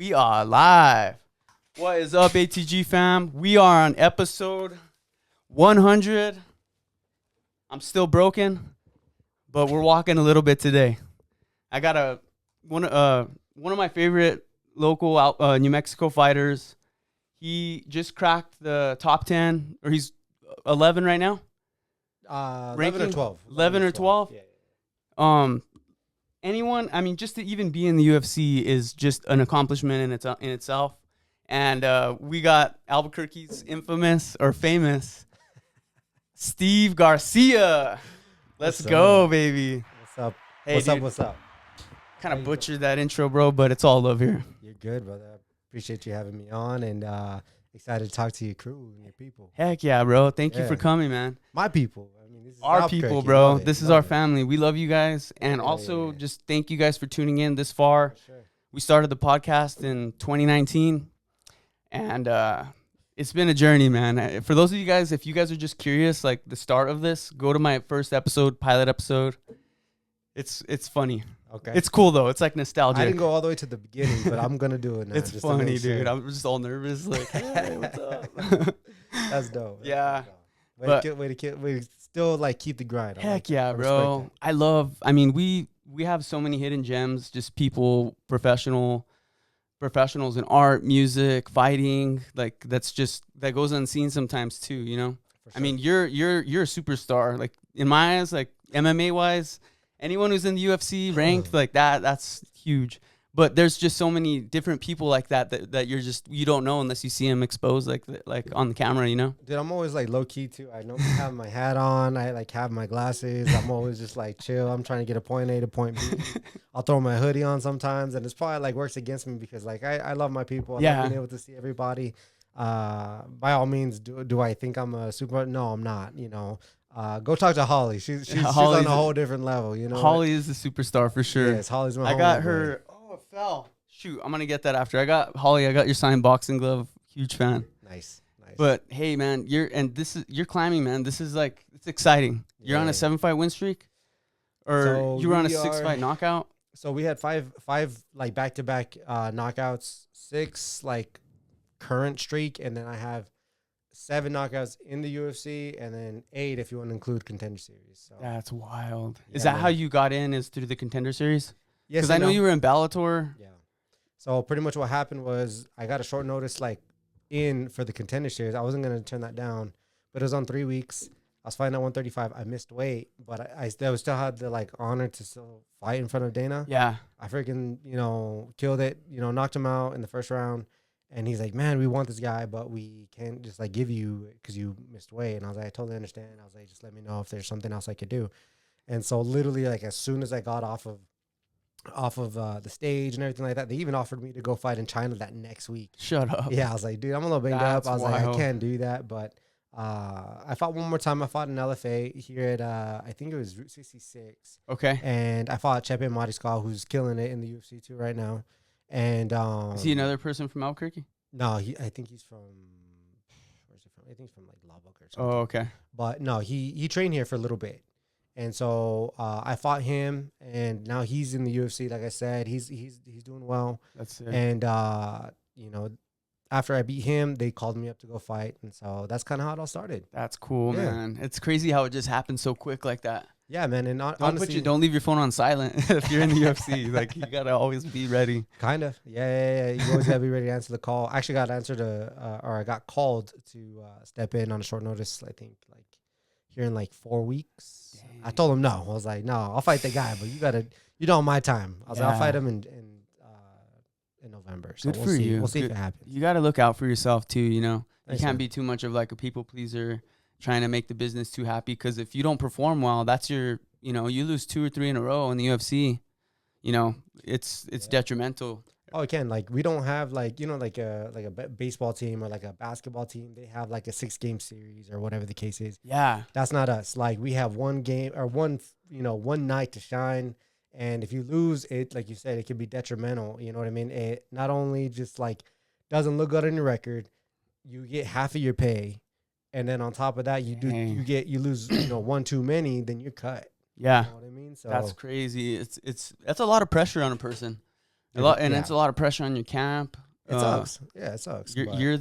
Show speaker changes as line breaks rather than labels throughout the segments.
We are live. What is up, ATG fam? We are on episode 100. I'm still broken, but we're walking a little bit today. I got one of my favorite local New Mexico fighters. He just cracked the top 10, or he's 11 right now.
11 or 12.
11 or 12.
Yeah.
Anyone, I mean, just to even be in the UFC is just an accomplishment in itself. And we got Albuquerque's infamous or famous Steve Garcia. Let's go, baby.
What's up?
Hey,
What's up?
Kind of butchered that intro, bro, but it's all love here.
You're good, brother. I appreciate you having me on, and excited to talk to your crew and your people.
Heck yeah, bro. Thank you for coming, man.
My people. I mean, this is
our people, bro. This is our
it.
family. We love you guys. And also just thank you guys for tuning in this far.
Sure.
We started the podcast in 2019. And it's been a journey, man. For those of you guys, if you guys are just curious, like the start of this, go to my first episode, pilot episode. It's funny.
Okay.
It's cool, though. It's like nostalgic.
I didn't go all the way to the beginning, but I'm going to do it now.
It's funny, dude. I'm just all nervous. Like, hey, what's up?
That's dope.
Yeah.
Way to still like keep the grind.
Heck yeah, bro. I mean, we have so many hidden gems, just people, professionals in art, music, fighting. Like that goes unseen sometimes too, you know? Sure. I mean, you're a superstar. Like in my eyes, like MMA wise, anyone who's in the UFC ranked like that's huge. But there's just so many different people like that you don't know unless you see them exposed like on the camera, you know?
Dude, I'm always like low key too. I don't have my hat on. I like have my glasses. I'm always just like chill. I'm trying to get a point A to point B. I'll throw my hoodie on sometimes, and it's probably like works against me because like I love my people. I love being able to see everybody. By all means, do I think I'm a super? No, I'm not. You know. Go talk to Holly. She's on a whole different level. You know.
Holly is a superstar for sure.
Yes, Holly's my.
I got her. Oh, it fell. Shoot, I'm gonna get that after. I got your signed boxing glove. Huge fan.
Nice.
But hey, man, you're climbing, man. This is like it's exciting. You're on a 7-fight win streak, or so you were on a 6-fight knockout.
So we had five like back-to-back knockouts, 6 like current streak, and then I have 7 knockouts in the UFC, and then 8 if you want to include Contender Series. So
that's wild. Is that how you got in? Is through the Contender Series?
Yes,
because I know you were in Bellator.
Yeah. So pretty much what happened was I got a short notice like in for the Contender Series. I wasn't gonna turn that down, but it was on 3 weeks. I was fighting at 135. I missed weight, but I still had the like honor to still fight in front of Dana.
Yeah.
I freaking killed it. Knocked him out in the first round. And he's like, man, we want this guy, but we can't just like give you because you missed weight. And I was like, I totally understand. I was like, just let me know if there's something else I could do. And so literally like as soon as I got off of the stage and everything like that, they even offered me to go fight in China that next week.
Shut up.
Yeah, I was like, dude, I'm a little banged up. I was like, I can't do that. But I fought one more time. I fought in LFA here at I think it was Route 66.
Okay.
And I fought Chepe Mariscal, who's killing it in the UFC too right now. And
is he another person from Albuquerque?
No, I think he's from. Where's he from? I think he's from like Lubbock or something.
Oh, okay.
But no, he trained here for a little bit, and so I fought him, and now he's in the UFC. Like I said, he's doing well.
That's it.
And after I beat him, they called me up to go fight, and so that's kind of how it all started.
That's cool, man. It's crazy how it just happened so quick like that.
Yeah, man. And honestly,
don't leave your phone on silent if you're in the UFC. Like you gotta always be ready.
Kind of. Yeah. You always gotta be ready to answer the call. I actually I got called to step in on a short notice. I think like here in like 4 weeks. Dang. I told him no. I was like, no, I'll fight the guy, but you don't my time. I was like, I'll fight him in November. So
Good for you.
We'll see if it happens.
You gotta look out for yourself too. You know,
Thanks,
you can't
man.
be too much of like a people pleaser, trying to make the business too happy. Because if you don't perform well, that's you lose 2 or 3 in a row in the UFC. It's detrimental.
Oh, it can. Like we don't have like a baseball team or like a basketball team. They have like a 6-game series or whatever the case is.
Yeah,
that's not us. Like we have one game or one night to shine. And if you lose it, like you said, it can be detrimental. You know what I mean? It not only just like doesn't look good on your record, you get half of your pay, and then on top of that, you lose 1 too many, then you're cut.
Yeah,
you know what I mean? So
that's crazy. That's a lot of pressure on a person. A lot, and
Yeah.
it's a lot of pressure on your camp.
It sucks. Yeah, it sucks.
You're
but
you're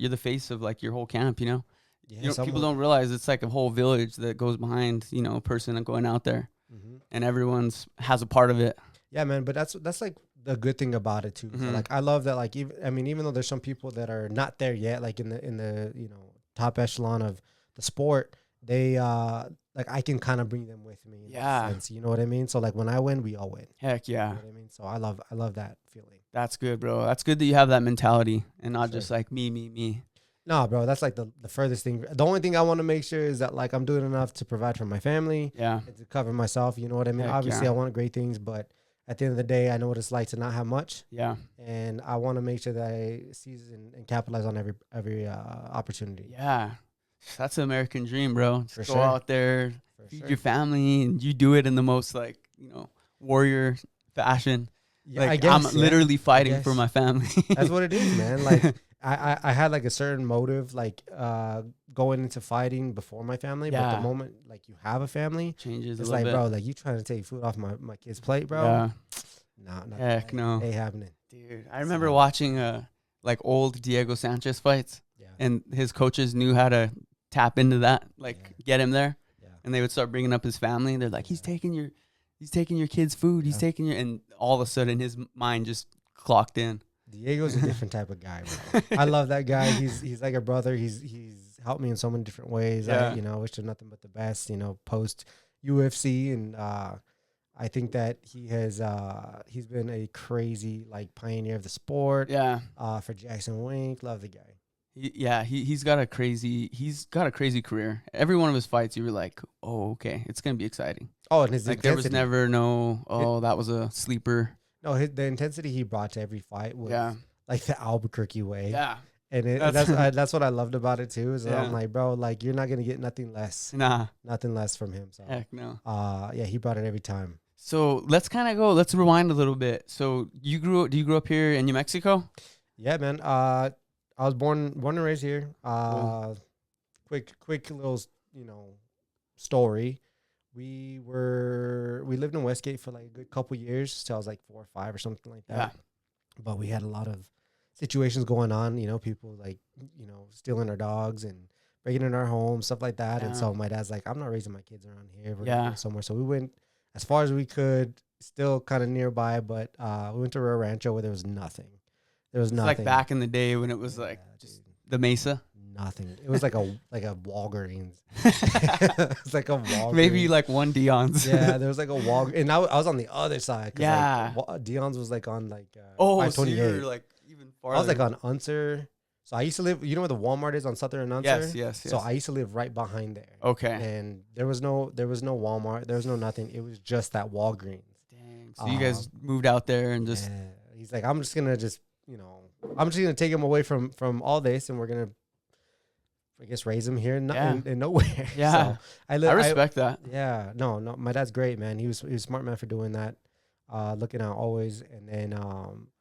the face of like your whole camp. You know,
yeah,
people don't realize it's like a whole village that goes behind a person going out there,
Mhm.
and everyone's has a part of it.
Yeah, man. But that's like the good thing about it too. So,
Mhm.
like I love that. Like even though there's some people that are not there yet, like in the top echelon of the sport, they like I can kind of bring them with me. In that
Yeah.
sense, you know what I mean. So like when I win, we all win.
Heck
You
yeah,
know what I mean. So I love that feeling.
that's good, bro. That's good that you have that mentality and not
Sure.
just like me.
No, bro, that's like the furthest thing. The only thing I want to make sure is that like I'm doing enough to provide for my family
Yeah,
and to cover myself. You know what I mean?
Heck
Obviously,
yeah.
I want great things, but at the end of the day, I know what it's like to not have much,
yeah,
and I want to make sure that I seize and capitalize on every opportunity.
yeah. That's the American dream, bro. Just
For
go
sure.
out there,
For
feed
sure.
your family, and you do it in the most like warrior fashion.
Yeah,
Like
I guess,
I'm
yeah.
literally fighting for
guess.
my family.
That's what it is, man. Like I had like a certain motive, like going into fighting before my family. But
Yeah.
the moment like you have a family,
Changes
it's
a
like,
little
bro,
bit.
like you trying to take food off my kid's plate, bro.
Yeah,
Nah, not
Heck
that.
no.
Ain't happening.
dude. I remember
So-
watching like old Diego Sanchez fights,
Yeah.
and his coaches knew how to tap into that, like get him there,
Yeah.
and they would start bringing up his family. They're like, he's taking your kid's food. He's
Yeah.
taking your, and all of a sudden his mind just clocked in.
Diego's a different type of guy, bro. I love that guy. He's like a brother. He's helped me in so many different ways.
Yeah.
I wish him nothing but the best, post UFC. And I think that he's been a crazy like pioneer of the sport.
Yeah.
For Jackson Wink. Love the guy.
He's got a crazy career. Every one of his fights, you were like, oh, okay, it's gonna be exciting.
Oh, and his
Like there
intensity.
was never that was a sleeper.
No, the intensity he brought to every fight was
Yeah.
like the Albuquerque way.
Yeah.
And that's what I loved about it too. Is that I'm like, bro, like you're not gonna get nothing less from him. So
Heck no.
yeah, he brought it every time.
So let's rewind a little bit. So do you grew up here in New Mexico?
Yeah, man. I was born and raised here.
Cool.
Quick little story. We lived in Westgate for like a good couple years till I was like 4 or 5 or something like that.
Yeah.
But we had a lot of situations going on, people like, stealing our dogs and breaking in our home, stuff like that. And
Yeah.
so my dad's like, I'm not raising my kids around here. We're
Yeah.
gonna go somewhere. So we went as far as we could, still kind of nearby, but we went to Rio Rancho where there was nothing. There was
It's
nothing.
like back in the day when it was like
Yeah,
just
dude.
the Mesa.
Nothing. It was like a Walgreens. It's like a Walgreens.
Maybe like one Dion's.
Yeah, there was like a Walgreens, and I was on the other side. 'Cause,
Yeah.
like, Dion's was like on like
Oh, so
528.
you're like even farther.
I was like on Unser. So I used to live. You know where the Walmart is on Southern and Unser?
yes.
So I used to live right behind there.
Okay.
And there was no Walmart. There was no nothing. It was just that Walgreens.
Dang. So you guys moved out there and just
Yeah. He's like, I'm just gonna take him away from all this, and we're gonna, I guess, raise him here in nowhere.
Yeah.
So
I respect that.
Yeah, no, my dad's great, man. He was a smart man for doing that, looking out always. And then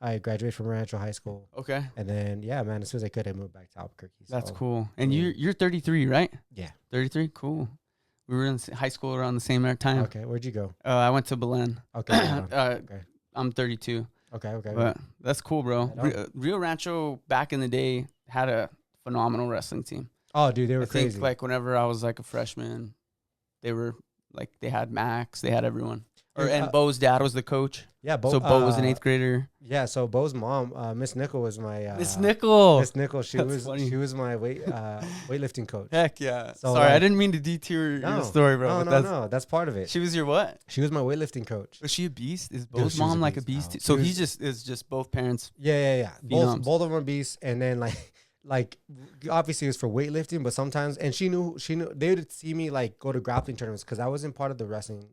I graduated from Rancho High School,
Okay.
and then man, as soon as I could, I moved back to Albuquerque.
That's
So,
cool. And
yeah.
you're 33, right?
Yeah.
33. Cool. We were in high school around the same time.
Okay, where'd you go?
I went to Belen.
Okay, right on. Okay,
I'm 32.
okay.
But that's cool, bro.
Right on.
Rio Rancho back in the day had a phenomenal wrestling team.
Oh, dude, they were
I
crazy.
think like whenever I was like a freshman, they were like they had Max, they had everyone.
Dude,
And Bo's dad was the coach.
yeah,
So Bo was an 8th grader.
Yeah, so Bo's mom, Miss Nickel, was my
Miss Nickel.
Miss Nickel, she
That's
was
funny.
she was my weightlifting coach.
Heck yeah.
So,
Sorry, I
like-
didn't mean to detour
No,
your story, bro.
No,
but
no, that's part of it.
She was your what?
She was my weightlifting coach.
Was she a beast? Is
Dude,
Bo's
she was
mom
a
like a
beast,
beast?
bro.
So
She
he
was-
is just both parents.
Yeah.
Phenoms.
Both of them are beasts, and then like obviously it was for weightlifting, but sometimes, and she knew they would see me like go to grappling tournaments because I wasn't part of the wrestling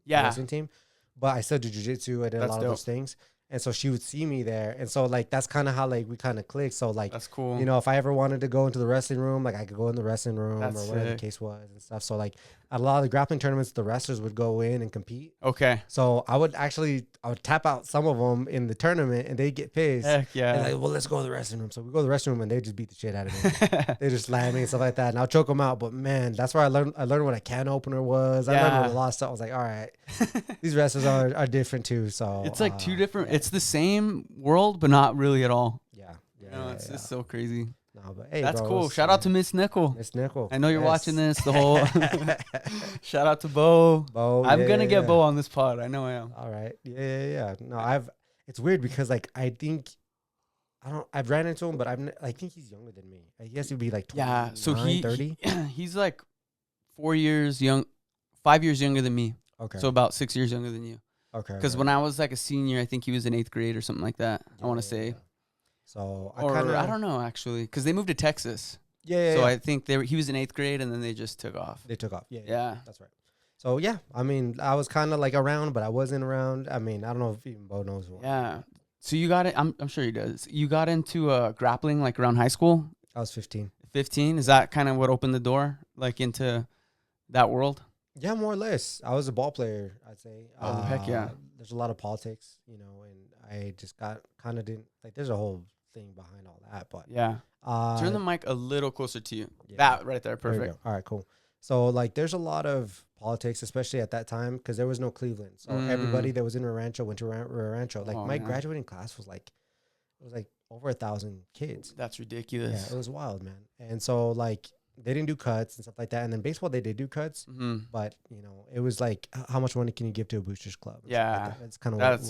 team, but I still did jiu-jitsu. I did a lot of those things, and so she would see me there, and so like that's kind of how like we kind of clicked. So like
That's cool.
if I ever wanted to go into the wrestling room, like I could go in the wrestling room
That's
or whatever
sick.
the case was and stuff. So like at a lot of the grappling tournaments, the wrestlers would go in and compete.
Okay.
So I would tap out some of them in the tournament, and they get pissed.
Heck yeah.
And like, well, let's go to the restroom room. So we go to the restroom room, and they just beat the shit out of me. They just slam me and stuff like that, and I'll choke them out. But man, that's where I learned what a can opener was. I learned a lot of stuff. I was like, all right, these wrestlers are different too. So
it's like two different. It's the same world, but not really at all.
Yeah.
It's just so crazy.
No, but hey,
that's
bro,
cool. Shout out to Miss Nickel.
Miss Nickel.
I know you're watching this. The whole shout out to Bo. I'm gonna get Bo on this pod. I know I am.
All right. Yeah. No, it's weird because like I've ran into him, but I think he's younger than me. He has to be like 29,
so
30.
He's like 5 years younger than me.
Okay.
So about 6 years younger than you.
Okay.
Because when I was like a senior, I think he was in 8th grade or something like that. I want to say.
Yeah. So
I don't know actually, because they moved to Texas.
So
I think he was in 8th grade, and then they just took off.
They took off.
Yeah.
That's right. So yeah, I mean, I was kind of like around, but I wasn't around. I mean, I don't know if even Bo knows who.
Yeah. So you got it. I'm sure he does. You got into grappling like around high school.
I was 15.
15. Is that kind of what opened the door like into that world?
Yeah, more or less. I was a ball player, I'd say.
Oh, heck yeah.
There's a lot of politics, and I just didn't like. There's a whole thing behind all that, but
yeah. Turn the mic a little closer to you.
Yeah.
That right there, perfect.
All right, cool. So like, there's a lot of politics, especially at that time, because there was no Cleveland. So everybody that was in Rancho went to Rancho. Like my graduating class was like, it was like over 1,000 kids.
That's ridiculous.
Yeah, it was wild, man. And so like, they didn't do cuts and stuff like that. And then baseball, they did do cuts, but it was like, how much money can you give to a boosters club?
Yeah,
like that's kind of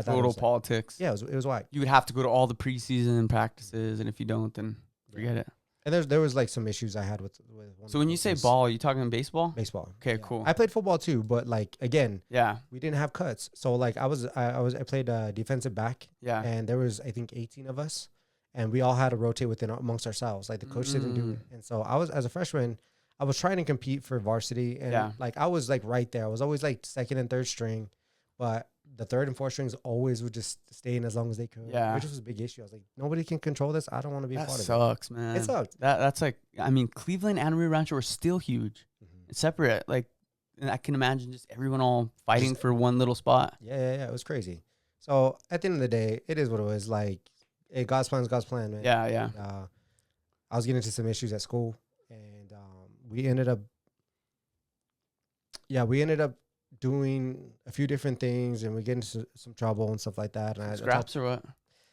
total politics.
Yeah, it was whack.
You would have to go to all the preseason practices, and if you don't, then forget it.
And there was like some issues I had with one.
So when you say ball, you talking baseball?
Baseball.
Okay, cool.
I played football too, but like again,
yeah,
we didn't have cuts. So like I played defensive back.
Yeah,
and there was I think 18 of us. And we all had to rotate amongst ourselves. Like the coach didn't do it. And so I was, as a freshman, I was trying to compete for varsity. And like, I was like right there. I was always like second and third string, but the third and fourth strings always would just stay in as long as they could.
Yeah.
Which was a big issue. I was like, nobody can control this. I don't want to be a part of it.
That sucks, man.
It sucked.
That's like, I mean, Cleveland and Rio Rancho are still huge. It's separate. Like, and I can imagine just everyone all fighting for one little spot.
Yeah. It was crazy. So at the end of the day, it is what it was. Like, hey, God's plan is God's plan, man.
Yeah.
And, I was getting into some issues at school, and we ended up doing a few different things, and we get into some trouble and stuff like that. And
Scraps or what?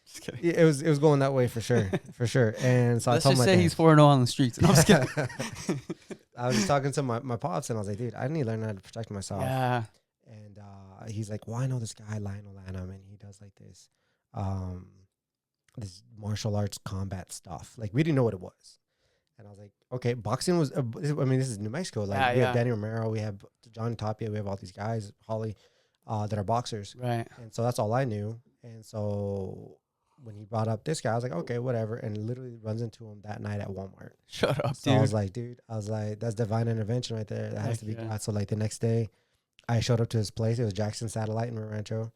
Just kidding.
It was going that way for sure, for sure. And so
let's
I told
just
my
say
dad,
he's 4-0 on the streets. No, I'm just kidding.
I was just talking to my pops, and I was like, dude, I need to learn how to protect myself.
Yeah.
And he's like, well, I know this guy Lionel Lanham, and he does like this martial arts combat stuff. Like, we didn't know what it was. And I was like, okay, boxing was, this is New Mexico. Like, we have Danny Romero, we have John Tapia, we have all these guys, Holly, that are boxers.
Right.
And so that's all I knew. And so when he brought up this guy, I was like, okay, whatever. And literally runs into him that night at Walmart.
Shut up,
so
dude.
I was like, that's divine intervention right there. That has to be God. So like the next day, I showed up to his place. It was Jackson Satellite in Rancho.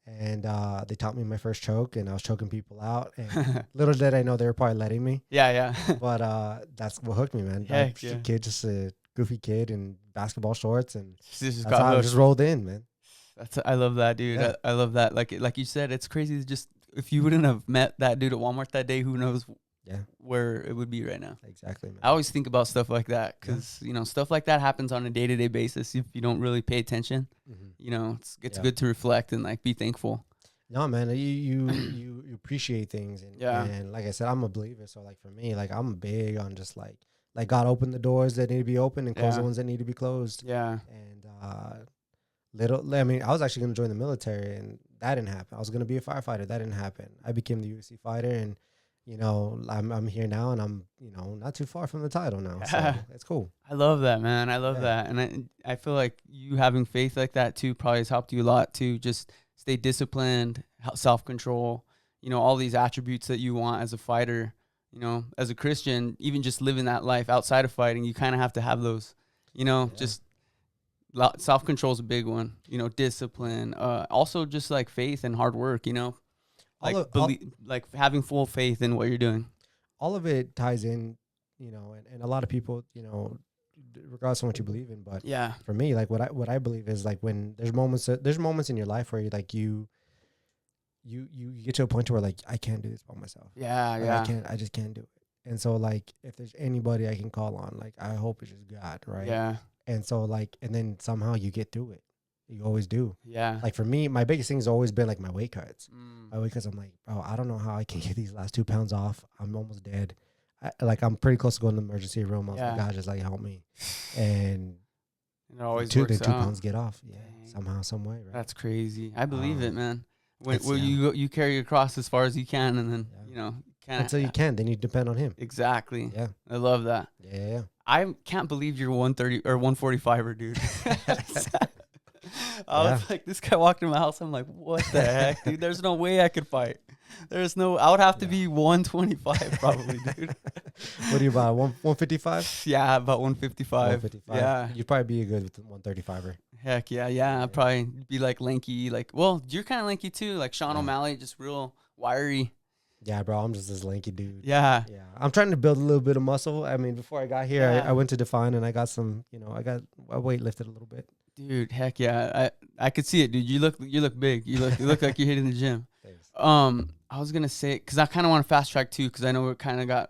And they taught me my first choke, and I was choking people out. And little did I know they were probably letting me.
Yeah.
But that's what hooked me, man.
Heck,
Kid, just a goofy kid in basketball shorts, and
that's
how I just rolled in, man.
I love that, dude.
Yeah.
I love that. Like you said, it's crazy. Just if you wouldn't have met that dude at Walmart that day, who knows where it would be right now.
Exactly, man.
I always think about stuff like that because, stuff like that happens on a day-to-day basis if you don't really pay attention. It's good to reflect and, like, be thankful.
No, man, you appreciate things. And like I said, I'm a believer. So, like, for me, like, I'm big on just, like God opened the doors that need to be open and close the ones that need to be closed. Yeah. And I was actually going to join the military, and that didn't happen. I was going to be a firefighter. That didn't happen. I became the UFC fighter, and I'm here now, and I'm, not too far from the title now. So it's cool.
I love that, man. I love that. And I feel like you having faith like that too probably has helped you a lot to just stay disciplined, self-control, all these attributes that you want as a fighter, as a Christian, even just living that life outside of fighting, you kind of have to have those, just self-control is a big one, discipline, also just like faith and hard work, like having full faith in what you're doing.
All of it ties in, and a lot of people, regardless of what you believe in. But
Yeah.
for me, like what I believe is like when there's moments in your life where you like you get to a point where like I can't do this by myself.
Yeah.
Like,
Yeah.
I just can't do it. And so like if there's anybody I can call on, like I hope it's just God, right?
Yeah.
And so like and then somehow you get through it. You always do.
Yeah.
Like for me, my biggest thing has always been like my weight cuts.
Mm.
My weight cuts, I'm like, bro, I don't know how I can get these last 2 pounds off. I'm almost dead. I'm pretty close to going to the emergency room. I was like, God, just like help me. And
it always
two
works out.
pounds get off. Yeah,
Dang.
somehow, some way. Right?
That's crazy. I believe it, man. When
it's-
you go, you carry your cross as far as you can, and then
Yeah.
you know kind
Until you can, then you depend on him.
Exactly.
Yeah,
I love that.
yeah.
I can't believe you're 130 or 145er, dude. I was like, this guy walked in my house. I'm like, what the heck, dude? There's no way I could fight. I would have to be 125 probably, dude.
What are you about? 155?
Yeah, about 155.
155.
Yeah.
You'd probably be a good 135er.
Heck yeah. I'd probably be like lanky. Like, well, you're kind of lanky too. Like Sean O'Malley, just real wiry.
Yeah, bro, I'm just this lanky dude.
Yeah.
Yeah. I'm trying to build a little bit of muscle. I mean, before I got here, I went to Define and I got some, I weight lifted a little bit.
Dude, heck yeah. I could see it, dude. You look big. You look like you're hitting the gym.
Thanks.
I was gonna say, because I kind of want to fast track too, because I know we kind of got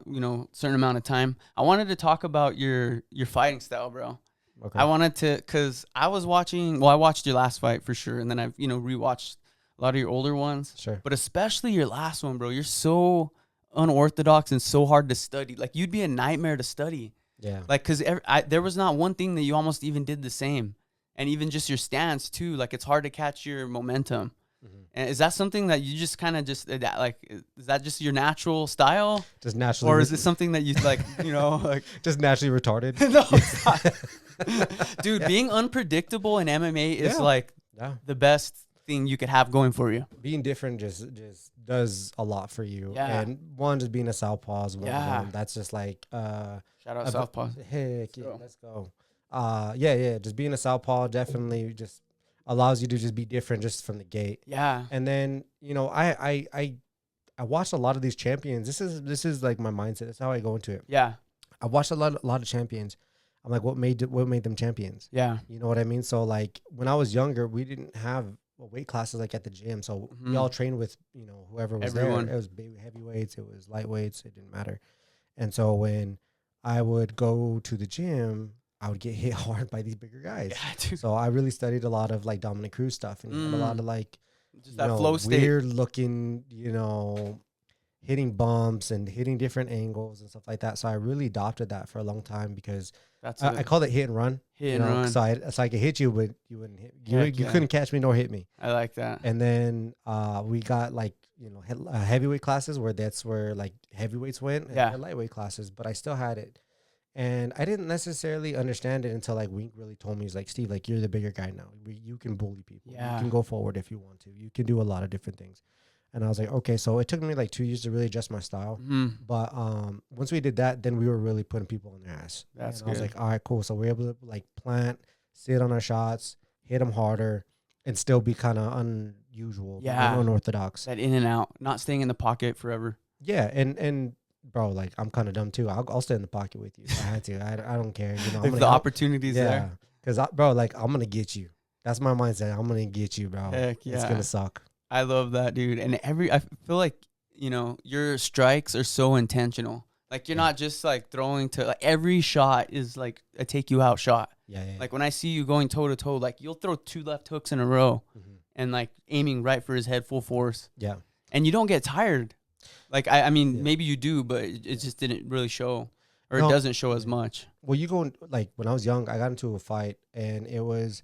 certain amount of time. I wanted to talk about your fighting style, bro.
Okay.
I wanted to, because I was watching. Well, I watched your last fight for sure, and then I've rewatched a lot of your older ones.
Sure.
But especially your last one, bro. You're so unorthodox and so hard to study. Like you'd be a nightmare to study.
Yeah.
Like, because there was not one thing that you almost even did the same, and even just your stance too. Like it's hard to catch your momentum. And is that something that you just kind of is that just your natural style?
Just naturally.
Or is it something that you like, like
just naturally retarded?
No, it's not. Dude, being unpredictable in MMA is the best thing you could have going for you.
Being different just does a lot for you.
Yeah.
And one, just being a southpaw is one of them. That's just like
shout out southpaw.
Heck yeah, let's go. Just being a southpaw definitely just allows you to just be different just from the gate.
Yeah.
And then, I watched a lot of these champions. This is like my mindset. That's how I go into it.
Yeah.
I watched a lot of champions. I'm like, what made them champions?
Yeah.
You know what I mean? So like when I was younger, we didn't have weight classes like at the gym. So we all trained with, whoever was
Everyone.
there. It was baby heavyweights. It was lightweights. It didn't matter. And so when I would go to the gym, I would get hit hard by these bigger guys.
Yeah, dude.
So I really studied a lot of like Dominic Cruz stuff and a lot of like
just that flow state.
Weird looking, hitting bumps and hitting different angles and stuff like that. So I really adopted that for a long time because I called it hit and run.
Hit and run.
So I could hit you, but you wouldn't hit. You couldn't catch me nor hit me.
I like that.
And then we got like heavyweight classes that's where like heavyweights went. And lightweight classes, but I still had it. And I didn't necessarily understand it until like Wink really told me, he's like, Steve, like you're the bigger guy now. You can bully people.
Yeah.
You can go forward if you want to. You can do a lot of different things. And I was like, okay, so it took me like 2 years to really adjust my style. But once we did that, then we were really putting people on their ass.
That's good.
I was like, all right, cool. So we're able to like plant, sit on our shots, hit them harder, and still be kind of unusual, unorthodox.
That in and out, not staying in the pocket forever.
Yeah, and bro, like I'm kind of dumb too. I'll stay in the pocket with you if I had to. I don't care.
If the opportunity's there.
Because bro, like I'm gonna get you. That's my mindset. I'm gonna get you, bro.
Heck yeah.
It's gonna suck.
I love that, dude. And I feel like your strikes are so intentional. Like you're not just like throwing to like every shot is like a take you out shot.
Yeah.
Like when I see you going toe to toe, like you'll throw 2 left hooks in a row and like aiming right for his head full force.
Yeah.
And you don't get tired. Like I mean, maybe you do, but it just didn't really show, or it doesn't show as much.
Well, like when I was young, I got into a fight, and it was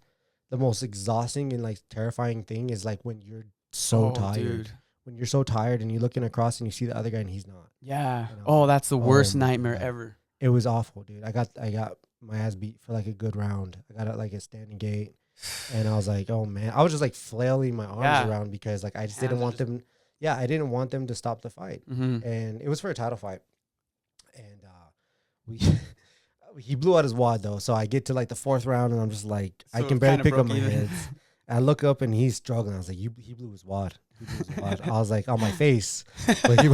the most exhausting and like terrifying thing is like when you're so tired. Dude. When you're so tired and you're looking across and you see the other guy and he's not.
Yeah. That's the worst nightmare ever.
It was awful, dude. I got my ass beat for like a good round. I got like a standing gate, and I was like, oh man, I was just like flailing my arms around because like I just didn't want them. Yeah, I didn't want them to stop the fight, and it was for a title fight, and he blew out his wad though. So I get to like the 4th round, and I'm just like, I can barely pick up my heads. I look up and he's struggling. I was like, he blew his wad. He blew his wad. I was like, on my face. But he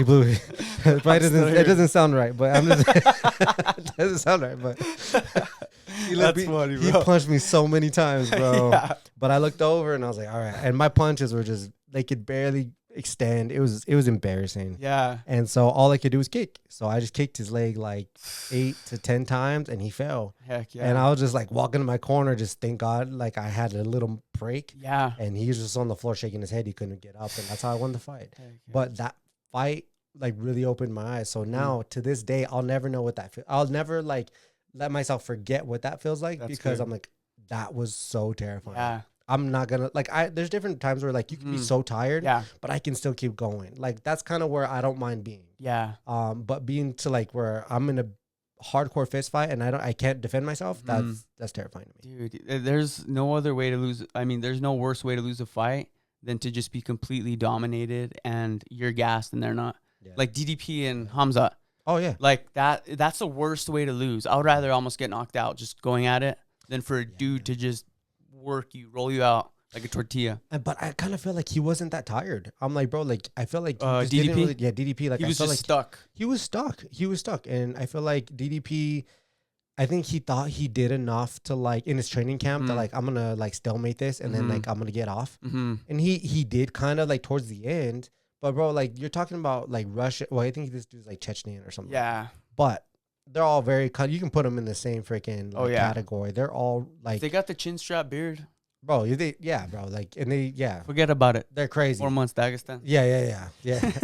blew it. It doesn't sound right, but I'm just it doesn't sound right, but
That's funny, bro.
He punched me so many times, bro.
Yeah.
But I looked over and I was like, all right. And my punches were just, they could barely extend. It was embarrassing.
Yeah.
And so all I could do was kick. So I just kicked his leg like 8 to 10 times and he fell.
Heck yeah.
And I was just like walking to my corner, just thank God, like I had a little break.
Yeah.
And he was just on the floor shaking his head. He couldn't get up. And that's how I won the fight.
Heck yeah.
But that fight like really opened my eyes. So now to this day, I'll never know what that feels. I'll never like let myself forget what that feels like because I'm like, that was so terrifying.
Yeah.
I'm not gonna like there's different times where like you can be so tired, but I can still keep going. Like that's kind of where I don't mind being.
Yeah.
But being to like where I'm in a hardcore fist fight and I can't defend myself, that's terrifying to me.
Dude, there's no other way to lose. I mean, there's no worse way to lose a fight than to just be completely dominated and you're gassed and they're not. Yeah. Like DDP and Hamza.
Oh yeah.
Like that's the worst way to lose. I would rather almost get knocked out just going at it than for a dude to just work you, roll you out like a tortilla.
But I kind of feel like he wasn't that tired. I'm like, bro, like I feel like
DDP?
really, DDP. Like
he was just like stuck.
He was stuck, and I feel like DDP. I think he thought he did enough to like in his training camp that like I'm gonna like stalemate this and then like I'm gonna get off. And he did kind of like towards the end. But bro, like you're talking about like Russia. Well, I think this dude's like Chechenian or something.
Yeah.
But they're all very you can put them in the same freaking category. They're all like
they got the chin strap beard.
Bro, bro. Like and they
forget about it.
They're crazy.
4 months Dagestan.
Yeah.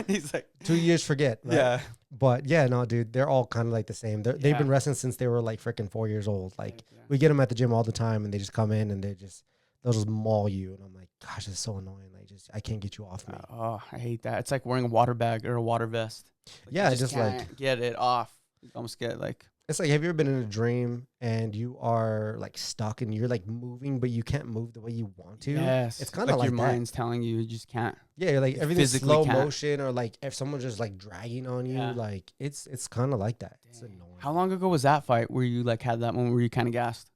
He's like
2 years forget. Right?
Yeah.
But yeah, no, dude, they're all kind of like the same. They've been wrestling since they were like freaking 4 years old. Like we get them at the gym all the time, and they just come in and they'll just maul you, and I'm like, gosh, it's so annoying. Like I can't get you off me.
Oh, I hate that. It's like wearing a water bag or a water vest. Like,
yeah,
just
like
get it off. You almost get like.
It's like, have you ever been in a dream and you are like stuck and you're like moving, but you can't move the way you want to?
Yes.
It's kind of like
your mind's telling you just can't.
Yeah, you're like everything's slow motion, or like if someone's just like dragging on you, like it's kind of like that. Dang. It's annoying.
How long ago was that fight where you like had that moment where you kind of gassed?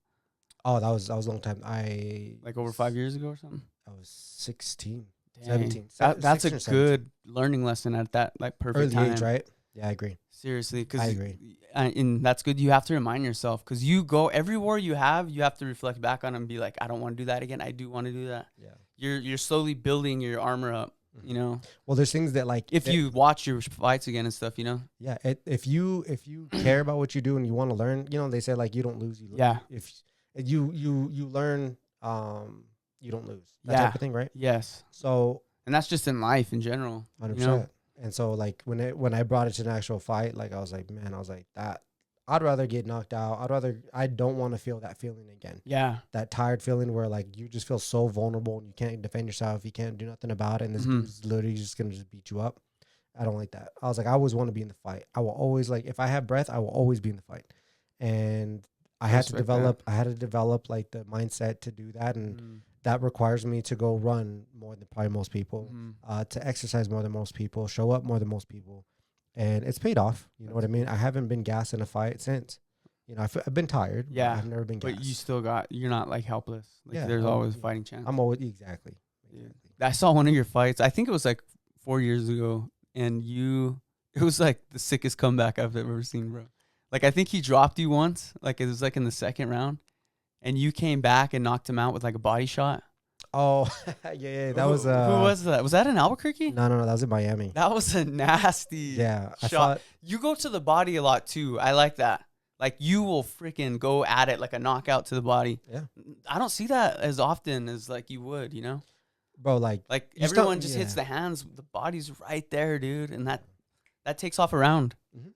Oh, that was a long time.
Like over 5 years ago or something?
I was 16,
Dang.
17.
That's a good learning lesson at that like perfect
early
time.
age, right? Yeah, I agree.
Seriously, because
I agree.
And that's good. You have to remind yourself, because you go every war you have to reflect back on and be like, I don't want to do that again. I do want to do that. Yeah, you're slowly building your armor up. You know. Well,
there's things that like
if you watch your fights again and stuff, you know.
Yeah, if you care about what you do and you want to learn, you know, they say like you don't lose, you lose.
Yeah.
If you learn, you don't lose. That type of thing, right?
Yes.
So
and that's just in life in general.
100%.
You know?
And so like when I brought it to an actual fight, like I was like, man, that I'd rather get knocked out. I don't want to feel that feeling again.
Yeah. That
tired feeling where like you just feel so vulnerable and you can't defend yourself. You can't do nothing about it. And this dude's literally just going to just beat you up. I don't like that. I was like, I always want to be in the fight. I will always like, if I have breath, I will always be in the fight. And I had to develop like the mindset to do that. And that requires me to go run more than probably most people, to exercise more than most people, show up more than most people. And it's paid off. You know what I mean? I haven't been gassed in a fight since. You know, I've been tired. Yeah. I've never been gassed.
But you're not like helpless. Like there's always a fighting chance.
I'm always, exactly.
I saw one of your fights. I think it was like 4 years ago. And it was like the sickest comeback I've ever seen, bro. Like, I think he dropped you once. Like, it was like in the second round. And you came back and knocked him out with like a body shot.
Oh, yeah. That was
who was that? Was that in Albuquerque?
No. That was in Miami.
That was a nasty shot. You go to the body a lot too. I like that. Like, you will freaking go at it like a knockout to the body.
Yeah.
I don't see that as often as like you would, you know?
Bro, like
everyone just hits the hands. The body's right there, dude. And that takes off a round.
Mm-hmm.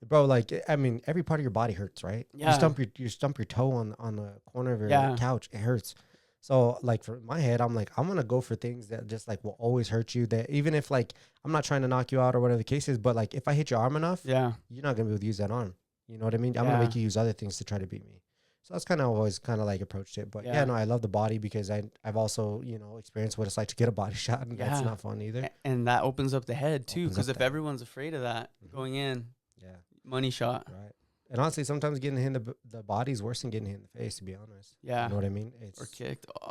Bro, like, I mean, every part of your body hurts, right? Yeah. You stump your toe on the corner of your couch. It hurts. So, like, for my head, I'm like, I'm going to go for things that just, like, will always hurt you. That even if, like, I'm not trying to knock you out or whatever the case is, but, like, if I hit your arm enough, you're not going to be able to use that arm. You know what I mean? I'm going to make you use other things to try to beat me. So that's kind of always kind of, like, approached it. But, no, I love the body because I've also, you know, experienced what it's like to get a body shot, and that's not fun either.
And that opens up the head, too, because if everyone's afraid of that going in, money shot.
Right. And honestly, sometimes getting hit in the body is worse than getting hit in the face, to be honest.
Yeah.
You know what I mean?
Or kicked. Oh.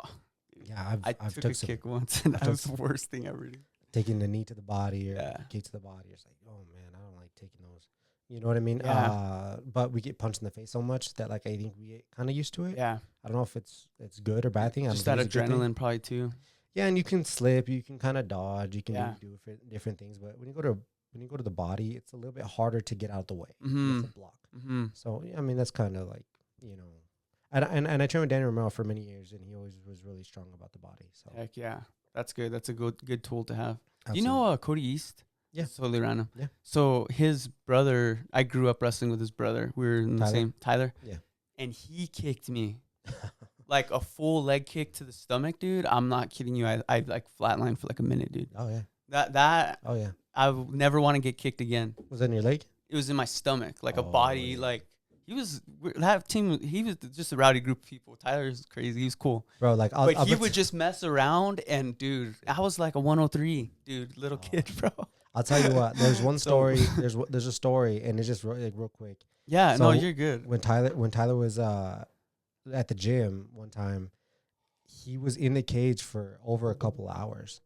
Yeah,
I took a kick once, and that was the worst thing ever.
Taking the knee to the body or kick to the body. It's like, oh man, I don't like taking those. You know what I mean?
Yeah.
But we get punched in the face so much that like I think we kind of used to it.
Yeah.
I don't know if it's good or bad thing.
Just that adrenaline probably too.
Yeah, and you can slip, you can kind of dodge, you can do different things. But when you go to the body, it's a little bit harder to get out of the way. It's a block. So I mean, that's kind of like, you know, and I trained with Danny Romero for many years, and he always was really strong about the body. So
heck yeah, that's good. That's a good tool to have.
Absolutely.
You know Cody East?
Yeah,
totally random.
Yeah.
So his brother, I grew up wrestling with his brother. We were in the same Tyler.
Yeah,
and he kicked me. Like a full leg kick to the stomach, dude. I'm not kidding you. I like flatlined for like a minute, dude.
Oh yeah.
That.
Oh yeah.
I would never want to get kicked again.
Was that in your leg?
It was in my stomach, like a body. Yeah. Like he was that team. He was just a rowdy group of people. Tyler's crazy. He was cool,
bro. Like,
he would just mess around, and dude, I was like a 103, dude, little kid, bro.
I'll tell you what. There's one story. There's a story, and it's just real quick.
Yeah. So no, you're good.
When Tyler was at the gym one time, he was in the cage for over a couple hours,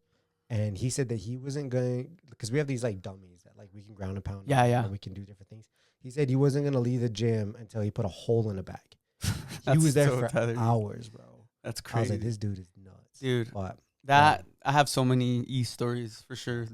and he said that he wasn't going, because we have these like dummies that like we can ground and pound.
Yeah.
And we can do different things. He said he wasn't going to leave the gym until he put a hole in the back. He was there for hours, bro.
That's crazy.
I was like, this dude is nuts,
dude.
But
I have so many stories for sure.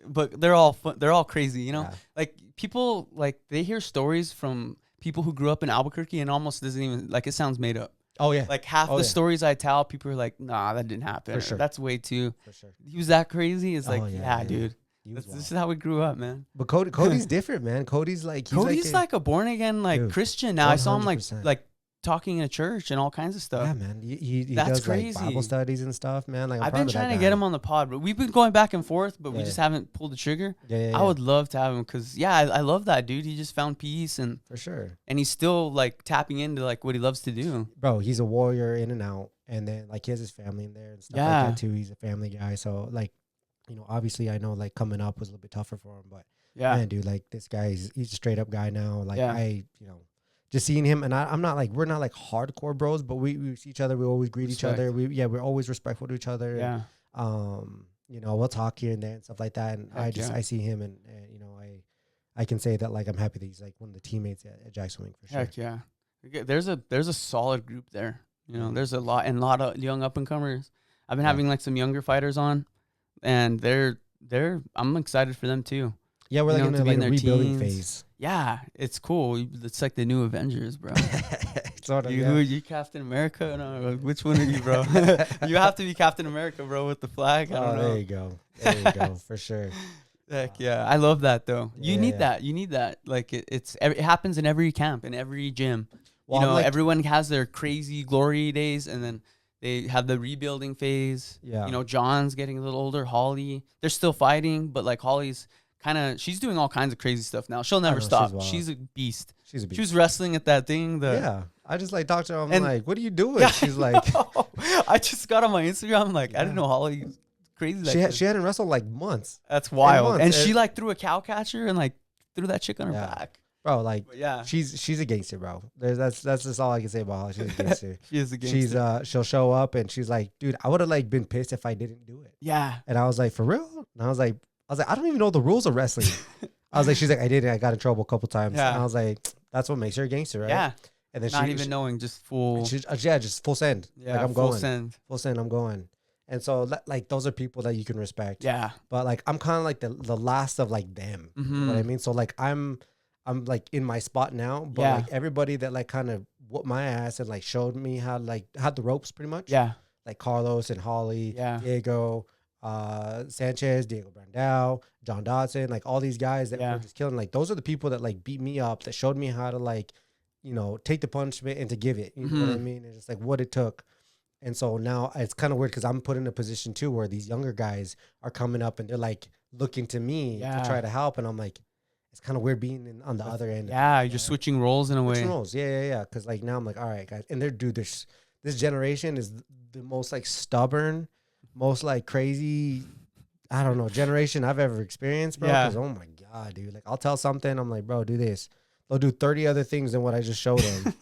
But they're all fun. They're all crazy, you know. Yeah. Like people, like they hear stories from people who grew up in Albuquerque, and almost doesn't even, like, it sounds made up.
Oh yeah.
Like half the stories I tell, people are like, nah, that didn't happen.
For sure.
That's way too.
For sure.
He was that crazy. It's like, dude. This is how we grew up, man.
But Cody's different, man. Cody's like
a born again Christian now. 100%. I saw him like talking in a church and all kinds of stuff.
Yeah, man. He does crazy. Like Bible studies and stuff, man. Like
I've been trying to get him on the pod, but we've been going back and forth, but we just haven't pulled the trigger. I would love to have him because I love that dude. He just found peace, and
for sure.
And he's still like tapping into like what he loves to do.
Bro, he's a warrior in and out, and then like he has his family in there and stuff like that too. He's a family guy, so like, you know, obviously I know like coming up was a little bit tougher for him, but man, dude, like this guy, he's a straight up guy now. Like you know, just seeing him, and I'm not like, we're not like hardcore bros, but we see each other. We always greet each other. We're always respectful to each other.
Yeah.
And, you know, we'll talk here and there and stuff like that. And I see him, and you know, I can say that like I'm happy that he's like one of the teammates at Jackson Wing for sure.
Heck yeah. There's a solid group there. You know, there's a lot of young up and comers. I've been having like some younger fighters on, and I'm excited for them too.
Yeah, we're like in a rebuilding phase.
Yeah, it's cool. It's like the new Avengers, bro.
Sort of,
Who are you, Captain America? No, which one are you, bro? You have to be Captain America, bro, with the flag. I don't know.
There you go, for sure.
Heck yeah, I love that though. You need that. You need that. Like it happens in every camp, in every gym. Well, you know, everyone has their crazy glory days, and then they have the rebuilding phase.
Yeah.
You know, John's getting a little older. Holly, they're still fighting, but like Holly's she's doing all kinds of crazy stuff now. She'll never stop. She's a beast. She was wrestling at that thing.
I just like talked to her. I'm like, what are you doing? Yeah, she's like,
I just got on my Instagram. I'm like, I didn't know Holly was crazy.
She hadn't wrestled like months.
That's wild. And she like threw a cow catcher and like threw that chick on her back.
Bro, like, she's a gangster, bro. That's just all I can say about Holly. She's a gangster.
She is a gangster.
She'll show up and she's like, dude, I would have like been pissed if I didn't do it.
Yeah.
And I was like, for real? And I was like, I don't even know the rules of wrestling. I was like, she's like, I didn't. I got in trouble a couple times. Yeah. And I was like, that's what makes her a gangster, right?
Yeah.
And then
not even knowing, just full.
Just full send.
Yeah,
like, I'm
full
going.
send.
Full send. I'm going. And so like those are people that you can respect.
Yeah.
But like I'm kind of like the last of like them. You know what I mean? So like I'm like in my spot now. But like everybody that like kind of whooped my ass and like showed me how like had the ropes pretty much.
Yeah.
Like Carlos and Holly, Diego, Sanchez, Diego Brandao, John Dodson, like all these guys that were just killing. Like those are the people that like beat me up, that showed me how to like, you know, take the punishment and to give it. You know what I mean? And it's like what it took. And so now it's kind of weird because I'm put in a position too where these younger guys are coming up and they're like looking to me to try to help. And I'm like, it's kind of weird being on the other end.
Yeah, you're just switching roles in a way.
Switching roles, yeah. Because like now I'm like, all right, guys. And this generation is the most like stubborn, most like crazy, I don't know, generation I've ever experienced, bro. Because oh my God, dude. Like I'll tell something, I'm like, bro, do this. They'll do 30 other things than what I just showed them.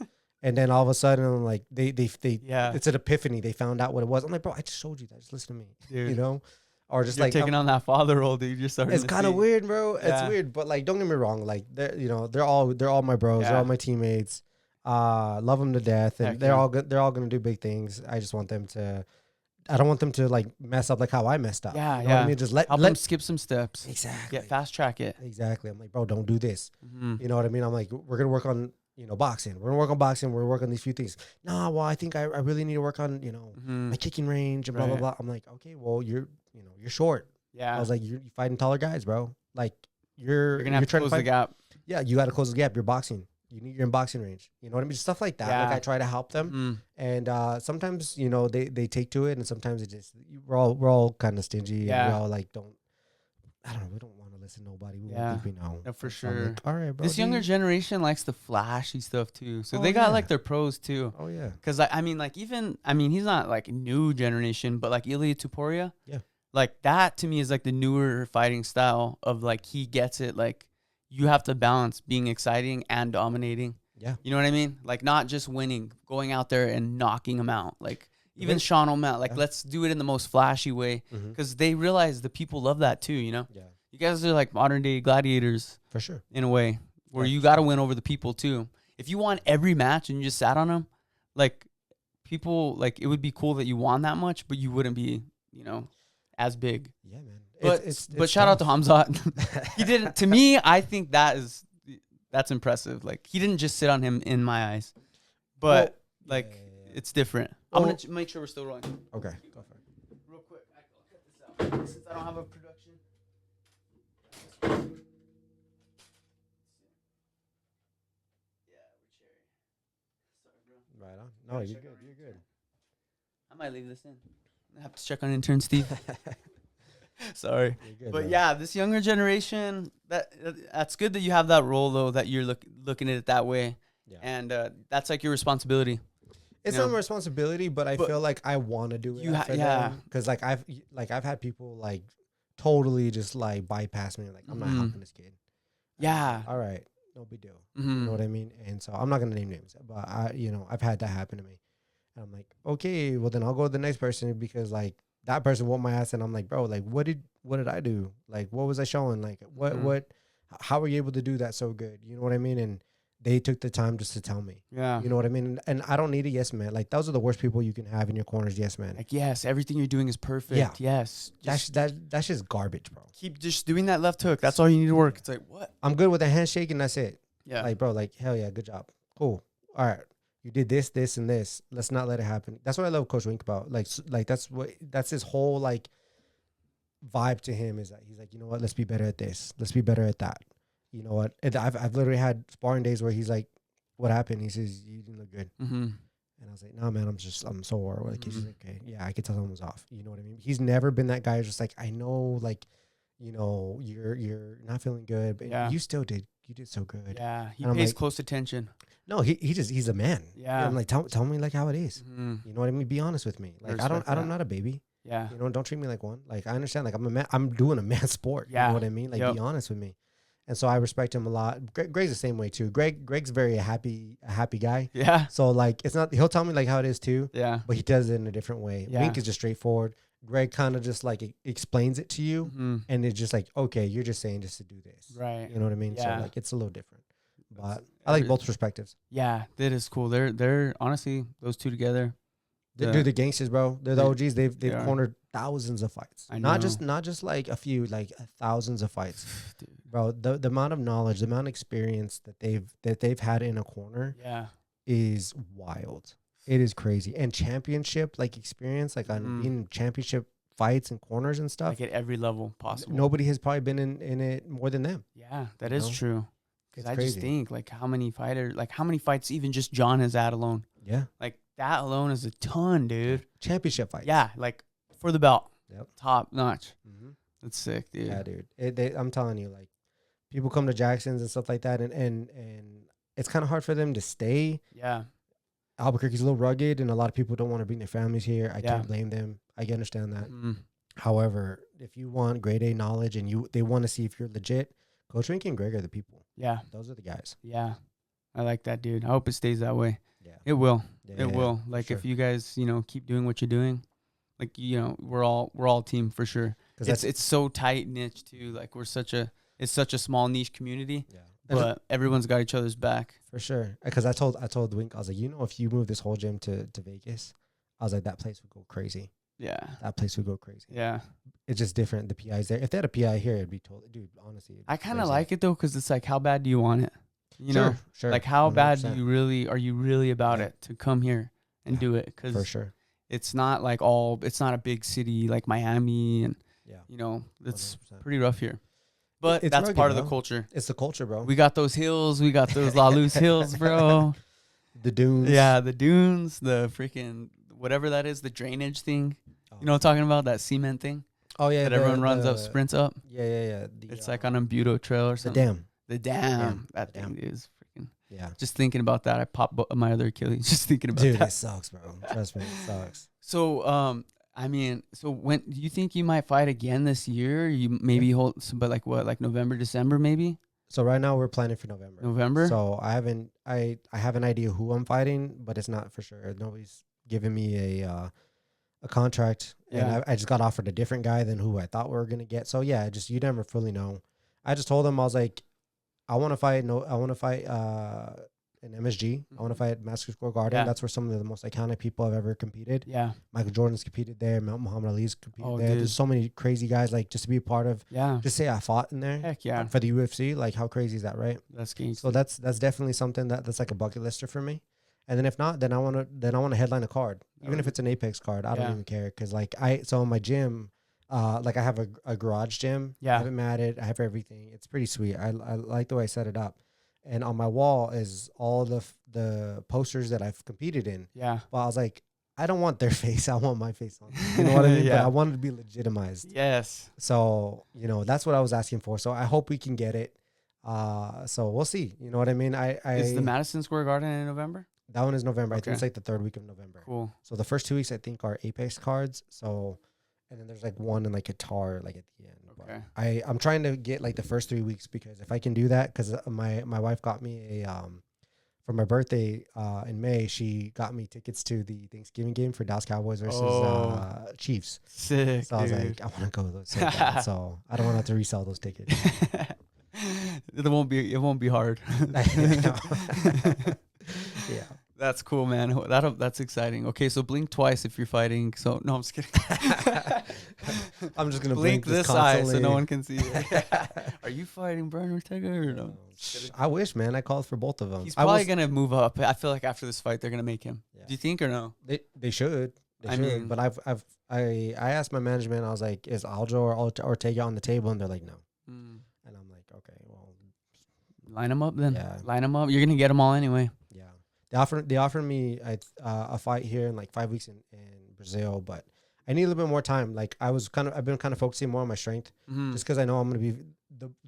And then all of a sudden, I'm like, they
Yeah.
it's an epiphany. They found out what it was. I'm like, bro, I just showed you that. Just listen to me,
Dude.
you know, or just
You're
like
taking on that father role, dude. You're starting
it's
to
kind of
see.
weird, bro. It's
Yeah.
weird, but like, don't get me wrong. Like, they're all my bros. They're
Yeah.
all my teammates. Love them to death, and
Heck
they're
yeah.
all good. They're all gonna do big things. I just want them to. I don't want them to like mess up like how I messed up.
Yeah,
You know what I
yeah.
mean? Just
Help them
let
skip some steps.
exactly.
Get fast track it.
Exactly. I'm like, bro, don't do this.
Mhm.
You know what I mean? I'm like, we're gonna work on boxing. We're gonna work on boxing. We're gonna work on these few things. Nah, well, I think I really need to work on my kicking range and blah blah
Right.
blah. I'm like, okay, well, you're short.
Yeah.
I was like, you're fighting taller guys, bro. Like
You're gonna have to
trying
close
to
the
fight.
gap.
Yeah, you got to close the gap. You're boxing. You're in boxing range. You know what I mean? Stuff like that. Like
Yeah.
I try to help them,
Mhm.
and sometimes they take to it, and sometimes it just we're all kind of stingy. And
Yeah.
we all like don't. I don't know. We don't want to listen to nobody. We
Yeah.
think we know.
No, for
So I'm
sure.
like, all right, bro.
This younger
dude.
generation likes the flashy stuff too. So
Oh,
they got
yeah.
like their pros too.
Oh yeah.
Cause I mean, like he's not like new generation, but like Ilya Tuporia.
Yeah.
Like that to me is like the newer fighting style of like he gets it. Like you have to balance being exciting and dominating.
Yeah.
You know what I mean? Like not just winning, going out there and knocking them out. Like even
Win-
Sean O'Malley. Like
Yeah.
let's do it in the most flashy way
Mhm.
because they realize the people love that too. You know,
Yeah.
you guys are like modern day gladiators
For sure.
in a way where
Yeah,
you
for
got to win over the people too. If you won every match and you just sat on them, like people, like it would be cool that you won that much, but you wouldn't be, as big.
Yeah, man.
But shout out to Hamzat. He didn't. To me, I think that's impressive. Like he didn't just sit on him in my eyes, but like it's different. I'm gonna make sure we're still rolling.
Okay. Go for it.
Real quick, I'll cut this out since I don't have a production.
Right on. No, you're good. You're good.
I might leave this in. I have to check on intern Steve. Sorry.
You're good,
But
bro.
yeah, this younger generation, that's good that you have that role though, that you're looking at it that way.
Yeah.
And that's like your responsibility.
It's not my responsibility, but I feel like I want to do it. Because like I've had people like totally just like bypass me. Like I'm not helping this kid.
Yeah.
All right, no big deal.
Mm-hmm.
You know what I mean? And so I'm not gonna name names, but I've had that happen to me. And I'm like, okay, well then I'll go to the next person because like that person whooped my ass, and I'm like, bro, like what did I do? Like what was I showing? Like how were you able to do that so good? You know what I mean? And they took the time just to tell me.
Yeah.
You know what I mean? And I don't need a yes man. Like those are the worst people you can have in your corners. Yes man.
Like yes, everything you're doing is perfect.
Yeah.
Yes.
That's just garbage, bro.
Keep just doing that left hook. That's all you need to work. It's like what?
I'm good with a handshake and that's it.
Yeah.
Like bro, like hell yeah, good job. Cool. All right. You did this, this, and this. Let's not let it happen. That's what I love Coach Wink about. Like that's his whole like vibe to him is that he's like, you know what? Let's be better at this. Let's be better at that. You know what? And I've literally had sparring days where he's like, what happened? He says, you didn't look good.
Mm-hmm.
And I was like, no, man, I'm sore. Like, he's just like, okay, yeah, I could tell someone was off. You know what I mean? He's never been that guy who's just like, I know, like, you're not feeling good, but you still did. You did so good.
Yeah, he
pays
like, close attention.
No, he's a man.
Yeah.
I'm like, tell me like how it is.
Mm-hmm.
You know what I mean? Be honest with me. Like I'm not a baby.
Yeah.
Don't treat me like one. Like I understand. Like I'm a man. I'm doing a man sport.
Yeah.
You know what I mean? Like be honest with me. And so I respect him a lot. Greg's the same way too. Greg's very a happy guy.
Yeah.
So like it's not. He'll tell me like how it is too.
Yeah.
But he does it in a different way.
Yeah.
Wink is just straightforward. Greg kind of just like explains it to you, and it's just like, okay, you're just saying just to do this.
Right.
You know what I mean?
Yeah.
So like it's a little different. But I like both perspectives.
Yeah, that is cool. They're honestly those two together.
They're the gangsters, bro. They're the OGs. They've cornered thousands of fights.
I know.
Not just like a few, like thousands of fights.
Dude.
Bro, the amount of knowledge, the amount of experience that they've had in a corner is wild. It is crazy. And championship like experience, like on being in championship fights and corners and stuff.
Like at every level possible.
Nobody has probably been in it more than them.
Yeah, that is true. Because I
crazy.
just think like how many fights even just John has had alone.
Yeah.
Like that alone is a ton, dude.
Championship fights.
Yeah, like for the belt.
Yep.
Top notch.
Mm-hmm.
That's sick, dude.
Yeah, dude. I'm telling you, like people come to Jackson's and stuff like that, and it's kind of hard for them to stay.
Yeah.
Albuquerque's a little rugged, and a lot of people don't want to bring their families here. I can't blame them. I can understand that.
Mm-hmm.
However, if you want grade A knowledge and they want to see if you're legit, Coach Wink and Greg are the people.
Yeah.
Those are the guys.
Yeah. I like that, dude. I hope it stays that way.
Yeah.
It will.
Yeah,
It will. Like
sure.
if you guys, keep doing what you're doing, like we're all team for sure.
'Cause
It's so tight niche too. Like it's such a small niche community,
yeah.
but everyone's got each other's back.
For sure. Because I told Wink, I was like, if you move this whole gym to Vegas, I was like, that place would go crazy.
Yeah.
That place would go crazy.
Yeah.
It's just different. The PI's there. If they had a PI here, it'd be totally, dude, honestly.
I kind of like it though, because it's like, how bad do you want it?
Sure.
Like how bad
100%.
are you really about
Yeah.
it to come here and do it?
For
Because
sure.
it's not it's not a big city like Miami, and
Yeah.
it's
100%.
pretty rough here. But
It's
that's
rugged,
part of the
bro.
culture.
It's the culture, bro.
We got those hills, we got those La Luz hills, bro.
The dunes.
Yeah, the dunes, the freaking whatever that is, the drainage thing. You know what I'm talking about? That cement thing
Oh yeah.
that everyone runs up, sprints up.
Yeah.
It's like on a Buto Trail or
the
something.
dam.
The dam.
Yeah,
That
the
thing
dam.
is freaking.
Yeah.
Just thinking about that, I popped my other Achilles. Just thinking about
Dude,
that.
it sucks, bro. Trust me, it sucks.
So, so when do you think you might fight again this year? You maybe but like what, like November, December, maybe?
So right now we're planning for November.
November?
So I have an idea who I'm fighting, but it's not for sure. Nobody's given me a contract, and
Yeah.
I just got offered a different guy than who I thought we were gonna get. So yeah, just you never fully know. I just told him, I was like, I want to fight in MSG. I want to fight Madison Square Garden.
Yeah.
That's where some of the most iconic people have ever competed.
Yeah.
Michael Jordan's competed there. Muhammad Ali's competed there.
Dude.
There's so many crazy guys. Like just to be a part of.
Yeah.
Just say I fought in there.
Heck yeah.
For the UFC. Like how crazy is that, right?
That's gangster.
So that's definitely something that's like a bucket lister for me. And then if not, then I want to headline a card, even if it's an Apex card. I don't even care, because like in my gym, like I have a garage gym.
Yeah.
I have it matted. I have everything. It's pretty sweet. I like the way I set it up. And on my wall is all the posters that I've competed in.
Yeah.
But I was like, I don't want their face. I want my face on it. You know what I mean?
Yeah.
But I wanted to be legitimized.
Yes.
So, that's what I was asking for. So I hope we can get it. So we'll see. You know what I mean?
Is the Madison Square Garden in November?
That one is November. I
Okay.
think it's like the 3rd week of November.
Cool.
So the first 2 weeks I think are Apex cards. So, and then there's like one in like guitar like at the end.
Okay.
But I'm trying to get like the first 3 weeks, because if I can do that, because my wife got me for my birthday in May, she got me tickets to the Thanksgiving game for Dallas Cowboys versus Chiefs.
Sick.
So I was
dude.
like, I want to go to those so bad. So I don't want to have to resell those tickets.
It won't be hard.
Yeah.
That's cool, man. That's exciting. Okay, so blink twice if you're fighting. So no, I'm just kidding.
I'm just gonna
blink
blink
this eye so no one can see it. Are you fighting Brian Ortega or no?
I wish, man. I called for both of them.
He's probably gonna move up. I feel like after this fight, they're gonna make him.
Yeah.
Do you think or no?
They should.
I mean-
but I asked my management. I was like, is Aljo or Ortega on the table? And they're like, no.
Mm.
And I'm like, okay, well,
Line them up then.
Yeah.
Line them up. You're gonna get them all anyway.
yeah. They offered me a fight here in like 5 weeks in Brazil, but I need a little bit more time. Like I've been kind of focusing more on my strength, just because I know I'm gonna be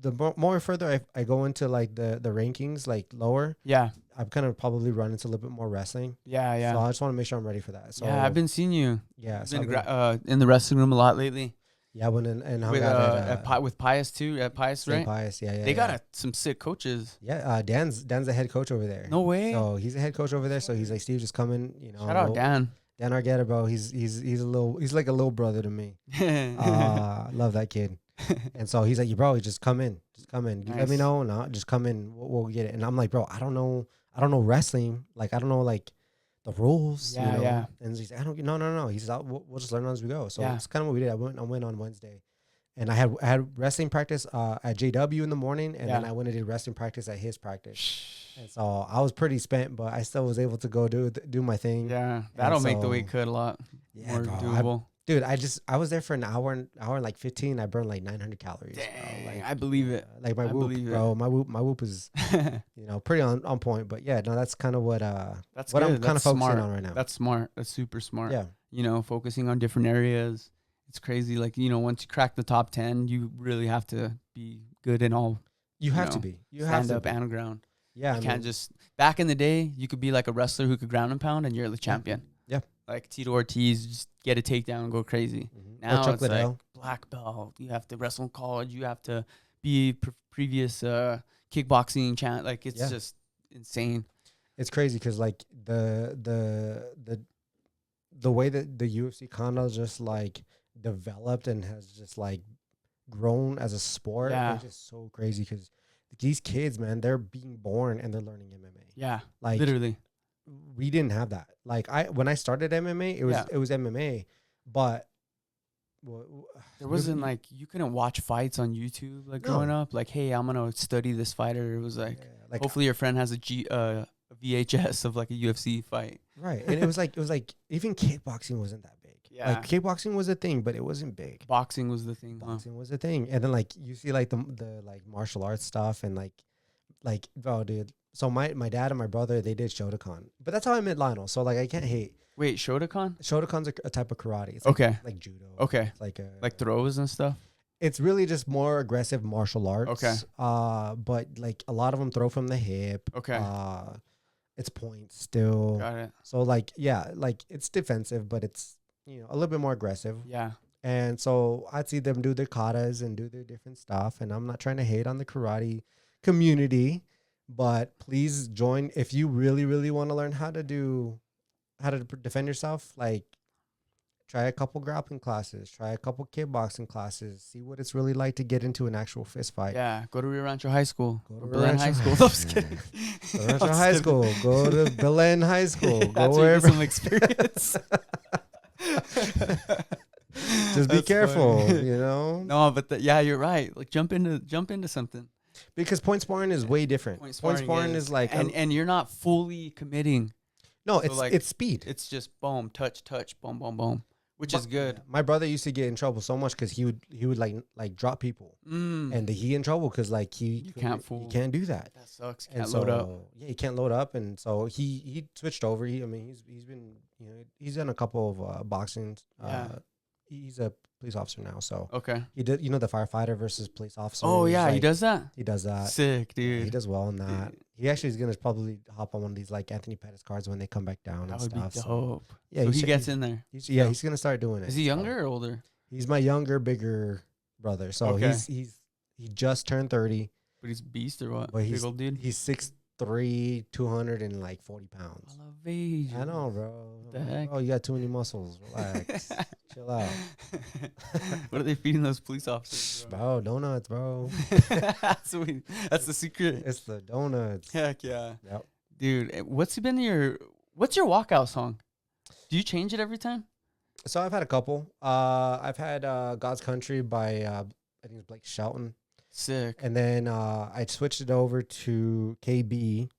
the more further I go into like the rankings, like lower.
Yeah.
I'm kind of probably run into a little bit more wrestling.
Yeah. Yeah.
So I just want to make sure I'm ready for that. So
yeah. I've been seeing you.
yeah.
You've
So
been in the wrestling room a lot lately.
yeah, when and hung
With
out at
with Pius too. At Pius,
St.
right?
Pius. Yeah.
They got some sick coaches.
Yeah, Dan's the head coach over there.
No way.
So he's a head coach over there. So he's like, Steve, just come in.
Shout out Dan.
Dan Argueta, bro. He's like a little brother to me. Love that kid. And so he's like, bro, just come in. You let me
Nice.
know. No, just come in. We'll get it. And I'm like, bro, I don't know wrestling. Like, I don't know like the rules.
Yeah, yeah.
And he's like, no. He's out. We'll just learn as we go. So
Yeah.
it's kind of what we did. I went on Wednesday. And I had wrestling practice at JW in the morning, and then
Yeah.
I went and did wrestling practice at his practice. And so I was pretty spent, but I still was able to go do my thing.
Yeah, that'll make the
so-
weight cut a lot
Yeah,
more
bro,
doable.
Dude, I was there for an hour and 15. I burned like 900 calories.
Dang,
bro. Like,
I believe it.
like my
I
whoop,
believe it.
bro. My whoop is pretty on point. But yeah, no, that's kind of what
That's
what
good.
I'm kind of
That's
focusing
smart.
on right now.
That's smart. That's super smart.
Yeah,
Focusing on different areas. It's crazy. Like, once you crack the top 10, you really have to be good in all
you have
know,
to be. You have
stand
to
up
be.
and ground.
Yeah,
You can't just, back in the day, you could be like a wrestler who could ground and pound and you're the champion.
Yeah.
Like Tito Ortiz, just get a takedown and go crazy.
Mhm.
Now
Or Chuck
it's like
Liddell.
black belt. You have to wrestle in college. You have to be previous kickboxing champ. Like, it's
Yeah.
just insane.
It's crazy because like the way that the UFC kind of just like developed and has just like grown as a sport
Yeah.
is just so crazy because these kids, man, they're being born and they're learning MMA.
Yeah.
Like
Literally.
we didn't have that. Like when I started MMA,
Yeah.
it was MMA, but
There wasn't like you couldn't watch fights on YouTube like growing
no,
up. Like, hey, I'm gonna study this fighter. It was like,
yeah, like
hopefully your friend has a VHS of like a UFC fight.
right, and it was like even kickboxing wasn't that big.
Yeah.
Like kickboxing was a thing, but it wasn't big.
Boxing was the thing. Huh?
Boxing was a thing, and then like you see like the like martial arts stuff and like oh dude. So my dad and my brother they did Shotokan, but that's how I met Lionel. So like I can't hate.
Wait, Shotokan?
Shotokan's a type of karate. It's
Okay.
like judo.
Okay.
It's like a
Like throws and stuff.
it's really just more aggressive martial arts.
Okay.
But like a lot of them throw from the hip.
Okay.
It's points still.
Got it.
So like yeah, like it's defensive, but it's a little bit more aggressive.
Yeah.
And so I'd see them do their katas and do their different stuff. And I'm not trying to hate on the karate community, but please join if you really, really want to learn how to defend yourself. Like try a couple grappling classes, try a couple kickboxing classes, see what it's really like to get into an actual fist fight.
Yeah. Go to Rio Rancho High School.
Go to
Or
Rio
Belen
Rancho
High School. I'm just kidding.
Go to Rancho High School. Go to Belen High School. Go
That's
wherever.
some experience.
Just be
That's
careful,
funny.
No,
but yeah, you're right. Like jump into something.
because point sparring is way different.
Point
Point
sparring
sparring is like
and you're not fully committing.
no,
so
it's
like,
it's speed.
It's just boom, touch, boom, boom, boom, which
But-
is good.
yeah, my brother used to get in trouble so much because he would like drop people, and he in trouble because like he can't do that.
That sucks.
And
Can't
so
load up.
yeah, he can't load up, and so he switched over. He's been he's done a couple of boxing.
Yeah.
He's a police officer now, so
Okay.
he did the firefighter versus police officer.
Oh yeah, he does that.
He does that.
Sick,
Yeah,
dude.
he does well in that.
Dude.
He actually is gonna probably hop on one of these like Anthony Pettis cards when they come back down
That
and
would
stuff.
be
So,
dope.
yeah,
So
he's-
he gets in there.
he's gonna start doing it.
Is he
so.
younger or older?
He's my younger, bigger brother. So
Okay.
he just turned 30,
But he's beast or what?
but
Big old dude.
he's 6'3", 240 pounds.
I love age.
I know, bro.
the heck?
Oh, you got too many muscles. Relax. Chill out.
What are they feeding those police officers?
Bro, donuts, bro.
that's the secret.
It's the donuts.
Heck yeah,
Yep.
dude. What's your walkout song? Do you change it every time?
So I've had a couple. I've had God's Country by I think it's Blake Shelton.
Sick.
And then I switched it over to KB,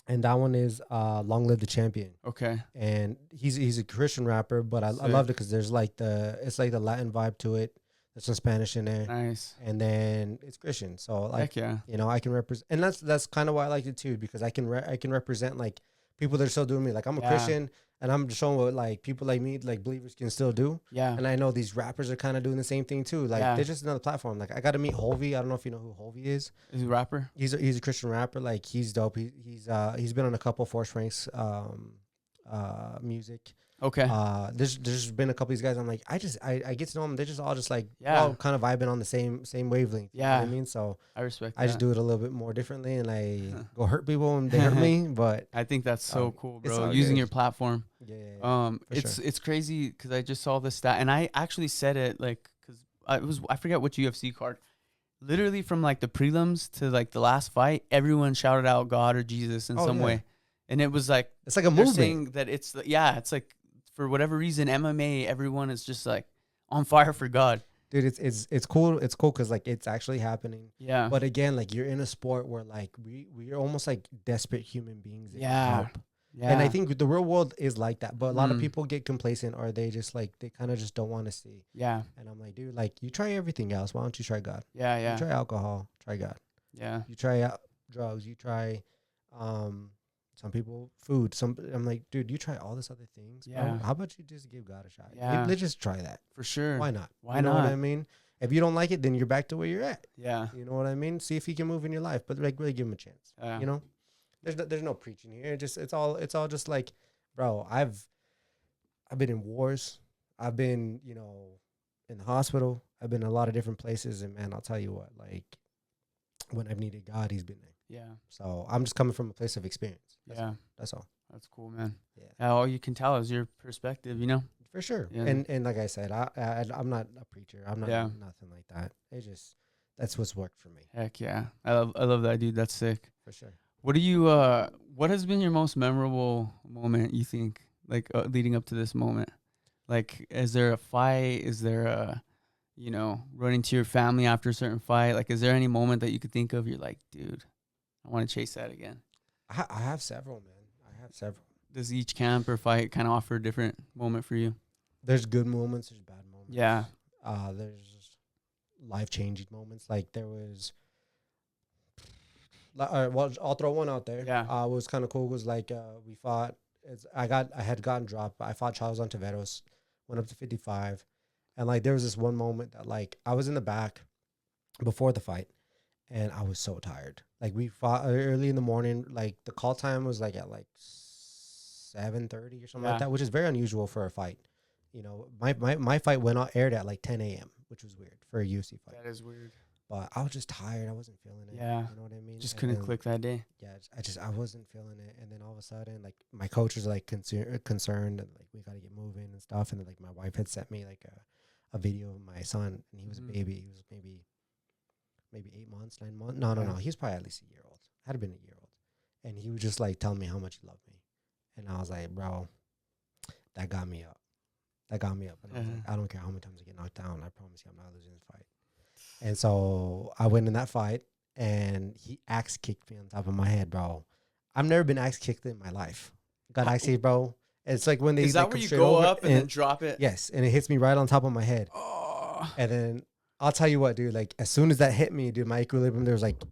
and that one is Long Live the Champion.
Okay.
And he's a Christian rapper, but I loved it because there's like it's like the Latin vibe to it. There's some Spanish in there,
Nice.
and then it's Christian. So like
Heck yeah.
I can represent, and that's kind of why I like it too, because I can represent like people that are still doing me. Like I'm a
Yeah.
Christian, and I'm just showing what like people like me, like believers, can still do.
Yeah.
And I know these rappers are kind of doing the same thing too. Like
Yeah.
they're just another platform. Like I got to meet Hovey. I don't know if you know who Hovey is.
Is he a rapper?
He's a Christian rapper. Like he's dope. He's been on a couple Force Ranks music.
Okay.
There's been a couple of these guys. I'm like I get to know them. They're just all just like
Yeah.
all kind of vibing on the same wavelength. You know what
Yeah.
I mean, so
I respect
I just
that.
do it a little bit more differently, and I go hurt people when they hurt me. But
I think that's so cool,
it's
bro.
all
Using
good.
your platform.
yeah, for
It's crazy because I just saw this stat and I actually said it like because I forget which UFC card. Literally from like the prelims to like the last fight, everyone shouted out God or Jesus in some
yeah.
way, and it was like
it's like a
they're
movement.
saying that it's like for whatever reason MMA everyone is just like on fire for God.
Dude, it's cool. It's cool because like it's actually happening.
Yeah.
But again, like you're in a sport where like we are almost like desperate human beings. That need
Yeah.
help.
Yeah.
And I think the real world is like that. But a lot of
Mm.
people get complacent, or they just like they kind of just don't want to see.
Yeah.
And I'm like, dude, like you try everything else. Why don't you try God?
Yeah.
You
Yeah.
try alcohol. Try God.
Yeah.
You try out drugs. You try, some people food. I'm like, dude, you try all this other things. Bro.
Yeah.
How about you just give God a shot?
Yeah.
Let's just try that.
For sure.
Why not?
Why
you know what
not?
I mean? If you don't like it, then you're back to where you're at.
Yeah.
You know what I mean? See if he can move in your life, but like really give him a chance.
Yeah.
You know, there's no preaching here. It's all just like, bro, I've been in wars. I've been, in the hospital. I've been in a lot of different places, and man, I'll tell you what, like when I've needed God, he's been there.
Yeah.
So I'm just coming from a place of experience. That's all.
That's cool, man.
Yeah.
All you can tell is your perspective, you know?
For sure.
Yeah.
And like I said, I'm not a preacher. I'm not nothing like that. It just, that's what's worked for me.
Heck yeah. I love that, dude. That's sick.
For sure.
What do you, what has been your most memorable moment, you think, like leading up to this moment? Like, is there a fight? Is there a, you know, running to your family after a certain fight? Like, is there any moment that you could think of? You're like, dude, I want to chase that again.
I have several, man. I have several.
Does each camp or fight kind of offer a different moment for you?
There's good moments. There's bad moments.
Yeah.
There's life-changing moments. Like there was, well, I'll throw one out there.
Yeah.
What was kind of cool was like we fought. I had gotten dropped. But I fought Charles Ontiveros, went up to 55, and like there was this one moment that like I was in the back before the fight, and I was so tired. Like we fought early in the morning. Like the call time was like at like 7:30 or something like that, which is very unusual for a fight. You know, my fight aired at like 10 a.m., which was weird for a UFC fight.
That is weird.
But I was just tired. I wasn't feeling it.
Yeah.
You know what I mean?
Just couldn't click that day.
Yeah. I wasn't feeling it. And then all of a sudden, like my coach was like concerned and like we got to get moving and stuff. And then like my wife had sent me like a video of my son, and he was a baby. He was maybe 8 months, 9 months. No. He was probably at least a year old. Had to been a year old. And he was just like telling me how much he loved me. And I was like, bro, that got me up. And I was like, I don't care how many times I get knocked down. I promise you I'm not losing this fight. And so I went in that fight, and he axe kicked me on top of my head, bro. I've never been axe kicked in my life. Got axe kicked, bro. It's like when they
is that where you go up and then drop it?
Yes, and it hits me right on top of my head.
Oh.
And then I'll tell you what, dude. Like as soon as that hit me, dude, my equilibrium, there was like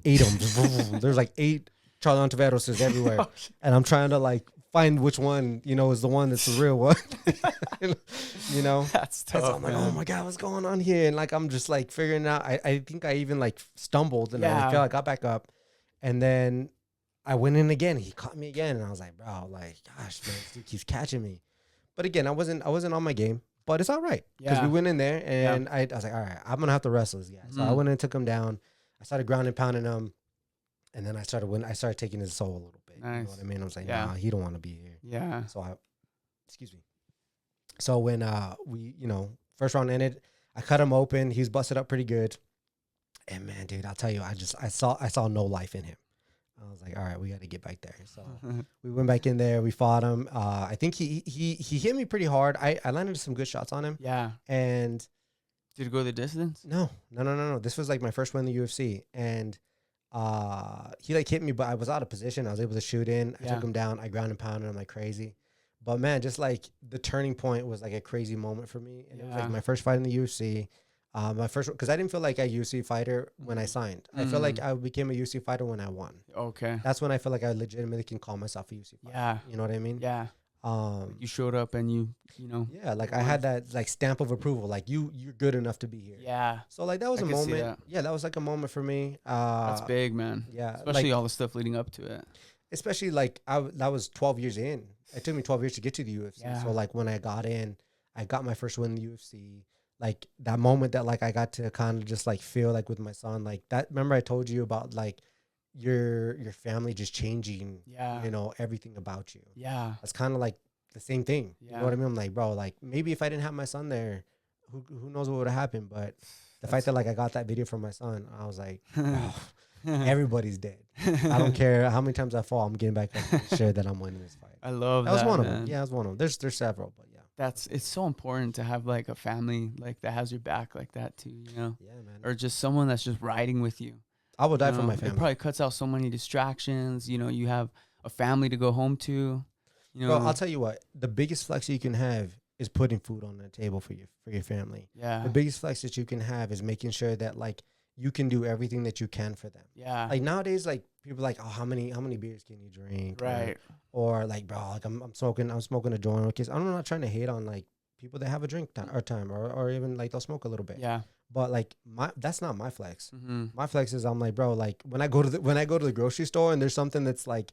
8 of them. There's like 8 Charlie Ontiveroses everywhere, and I'm trying to like find which one, you know, is the one that's the real one. You know,
that's tough.
So I'm like, oh my God, what's going on here? And like, I'm just like figuring out. I think I even like stumbled, and I feel like I got back up, and then I went in again. He caught me again, and I was like, bro, like, gosh, man, this dude keeps catching me. But again, I wasn't on my game, but it's all right because we went in there, and I was like, all right, I'm gonna have to wrestle this guy. So I went in and took him down. I started grounding, pounding him. And then I started taking his soul a little bit. Nice. You know what I mean? I was like, nah, he don't want to be here.
Yeah.
So excuse me. So when we, you know, first round ended, I cut him open. He was busted up pretty good. And man, dude, I'll tell you, I saw no life in him. I was like, all right, we got to get back there. So we went back in there. We fought him. I think he hit me pretty hard. I landed some good shots on him.
Yeah.
And
did it go the distance?
No. This was like my first win in the UFC, and he like hit me, but I was out of position. I was able to shoot in. I took him down. I ground and pounded him like crazy. But man, just like the turning point was like a crazy moment for me. And it was like my first fight in the UFC. My first, because I didn't feel like a UFC fighter when I signed. I feel like I became a UFC fighter when I won.
Okay.
That's when I feel like I legitimately can call myself a UFC fighter. Yeah. You know what I mean?
Yeah. You showed up and you know.
Yeah, like I had that like stamp of approval, like you're good enough to be here.
Yeah.
So like that was a moment. That. Yeah, that was like a moment for me.
That's big, man.
Yeah,
especially all the stuff leading up to it.
Especially like that was 12 years in. It took me 12 years to get to the UFC. Yeah. So like when I got in, I got my first win in the UFC. Like that moment that like I got to kind of just like feel like with my son, like that. Remember I told you about like your family just changing, you know, everything about you.
Yeah.
That's kind of like the same thing. Yeah. You know what I mean? I'm like, bro, like maybe if I didn't have my son there, who knows what would have happened. But the fact that like I got that video from my son, I was like, oh, everybody's dead. I don't care how many times I fall, I'm getting back up and share that I'm winning this fight.
I love that.
That was one
man.
of them. Yeah, that was one of them. There's several, but yeah.
It's so important to have like a family like that has your back like that too, you know?
Yeah, man.
Or just someone that's just riding with you.
I will die for my family.
It probably cuts out so many distractions. You know, you have a family to go home to. You know,
well, I'll tell you what. The biggest flex you can have is putting food on the table for your family.
Yeah.
The biggest flex that you can have is making sure that like you can do everything that you can for them.
Yeah.
Like nowadays, like people are like, oh, how many beers can you drink?
Right.
Or like, bro, like I'm smoking a joint. Because I'm not trying to hate on like people that have a drink time or even like they'll smoke a little bit.
Yeah.
But like that's not my flex. Mm-hmm. My flex is I'm like, bro, like when I go to the grocery store and there's something that's like,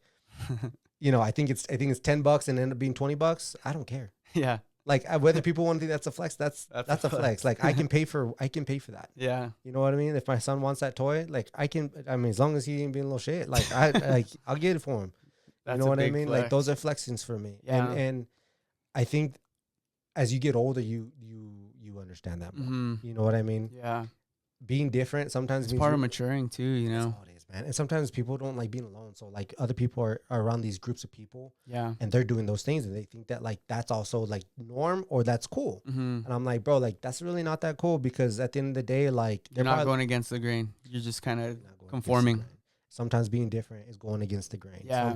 you know, I think it's $10 and end up being $20. I don't care.
Yeah.
Like whether people want to think that's a flex, that's a flex. Like I can pay for that.
Yeah.
You know what I mean? If my son wants that toy, like I mean, as long as he ain't being a little shit, like I'll get it for him.
That's
you know what I mean?
flex.
Like those are flexings for me.
Yeah.
And I think as you get older, you understand that more.
Mm-hmm.
You know what I mean?
Yeah.
Being different sometimes
It's
means
part of maturing too, you know?
That's all it is, man. And sometimes people don't like being alone. So like other people are around these groups of people,
Yeah.
and they're doing those things, and they think that like that's also like norm or that's cool.
Mm-hmm.
And I'm like, bro, like that's really not that cool, because at the end of the day, like
You're not going against the grain. You're just kind of conforming.
Sometimes being different is going against the grain.
Yeah.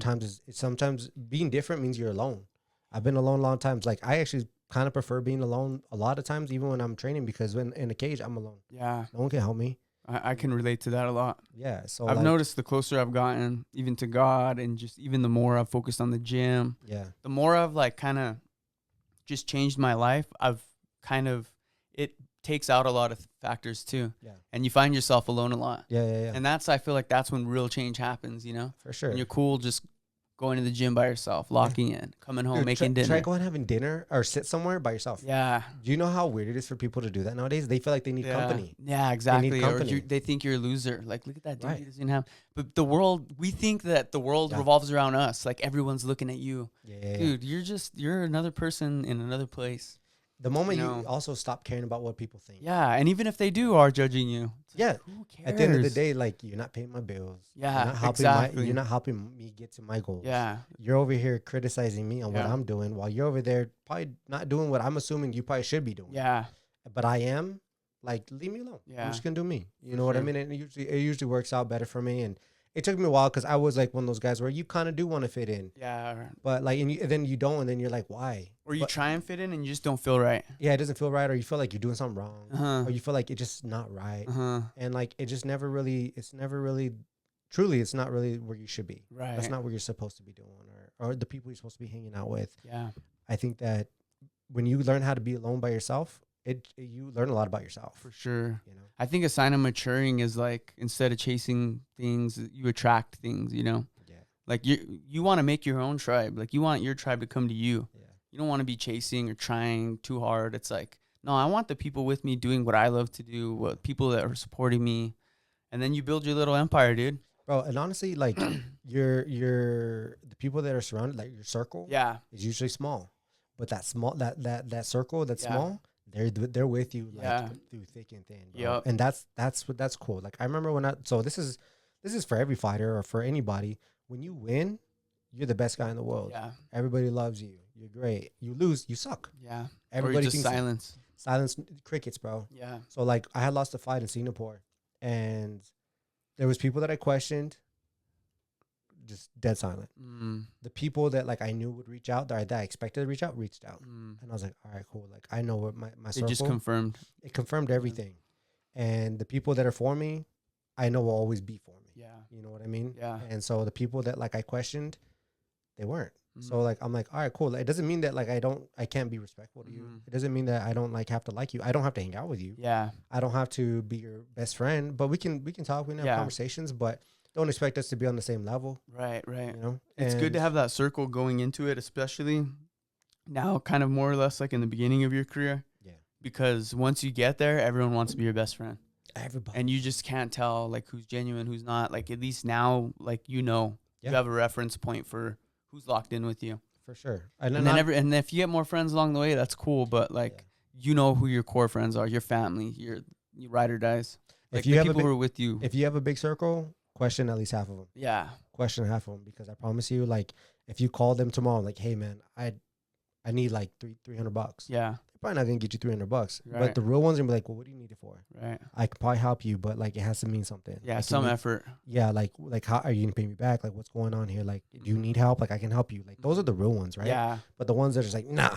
Sometimes being different means you're alone. I've been alone a lot of times. Like I actually kind of prefer being alone a lot of times, even when I'm training, because when in a cage, I'm alone.
Yeah.
No one can help me.
I can relate to that a lot.
Yeah. So
I've noticed the closer I've gotten, even to God, and just even the more I've focused on the gym, the more I've like kind of just changed my life. I've kind of, it takes out a lot of factors too.
Yeah.
And you find yourself alone a lot.
Yeah.
And I feel like that's when real change happens, you know?
For sure.
When you're cool just going to the gym by yourself, locking in, coming home, making dinner.
Try going having dinner or sit somewhere by yourself.
Yeah.
Do you know how weird it is for people to do that nowadays? They feel like they need company.
Yeah, exactly.
They need company.
Or they think you're a loser. Like, look at that dude. He doesn't have. But the world, we think that the world revolves around us. Like everyone's looking at you.
Yeah.
Dude, you're another person in another place.
The moment you also stop caring about what people think.
Yeah, and even if they are judging you.
Yeah.
Who cares?
At the end of the day, like, you're not paying my bills.
Yeah,
You're not helping me get to my goals.
Yeah.
You're over here criticizing me on what I'm doing, while you're over there probably not doing what I'm assuming you probably should be doing.
Yeah.
But I am. Like, leave me alone.
Yeah.
I'm just going to do me. You know what I mean? And it usually works out better for me. And it took me a while, because I was like one of those guys where you kind of do want to fit in.
Yeah.
But like, and then you don't, and then you're like, why?
Or you try and fit in and you just don't feel right.
Yeah, it doesn't feel right, or you feel like you're doing something wrong, or you feel like it's just not right.
Uh-huh.
And like, it's not really where you should be.
Right.
That's not what you're supposed to be doing, or the people you're supposed to be hanging out with.
Yeah.
I think that when you learn how to be alone by yourself, you learn a lot about yourself.
For sure.
You know,
I think a sign of maturing is like, instead of chasing things, you attract things, you know?
Yeah.
Like you want to make your own tribe. Like you want your tribe to come to you.
Yeah.
You don't want to be chasing or trying too hard. It's like, no, I want the people with me doing what I love to do, what people that are supporting me. And then you build your little empire, dude.
Bro, and honestly, like the people that are surrounded, like your circle, is usually small. But that circle that's small, they're with you like through thick and thin. Bro. And that's cool. Like I remember so this is for every fighter or for anybody. When you win, you're the best guy in the world. Yeah. Everybody loves you. You're great. You lose, you suck.
Yeah.
Everybody
or just
silence crickets, bro.
Yeah.
So like I had lost a fight in Singapore, and there was people that I questioned, just dead silent. The people that like I knew would reach out, that I expected to reached out. And I was like, all right, cool. Like I know what my circle.
It just confirmed.
It confirmed everything. And the people that are for me, I know will always be for me. Yeah. You know what I mean?
Yeah.
And so the people that like I questioned, they weren't. So like I'm like, all right, cool. Like, it doesn't mean that like I can't be respectful to you. It doesn't mean that I don't like have to like you. I don't have to hang out with you.
Yeah.
I don't have to be your best friend, but we can talk, we can have conversations, but don't expect us to be on the same level.
Right. You
know?
It's good to have that circle going into it, especially now, kind of more or less like in the beginning of your career. Yeah. Because once you get there, everyone wants to be your best friend.
Everybody.
And you just can't tell like who's genuine, who's not. Like at least now, like you have a reference point for who's locked in with you.
For sure.
And if you get more friends along the way, that's cool. But like you know who your core friends are, your family, your ride or dies. Like the people who are with you.
If you have a big circle, question at least half of them. Yeah. Question half of them, because I promise you, like if you call them tomorrow, like, hey man, I need like $300. Yeah. They're probably not gonna get you $300. Right. But the real ones are gonna be like, well, what do you need it for? Right. I can probably help you, but like it has to mean something.
Yeah,
like,
some effort.
Yeah, like how are you gonna pay me back? Like what's going on here? Like, do you need help? Like I can help you. Like those are the real ones, right? Yeah. But the ones that are just like, nah,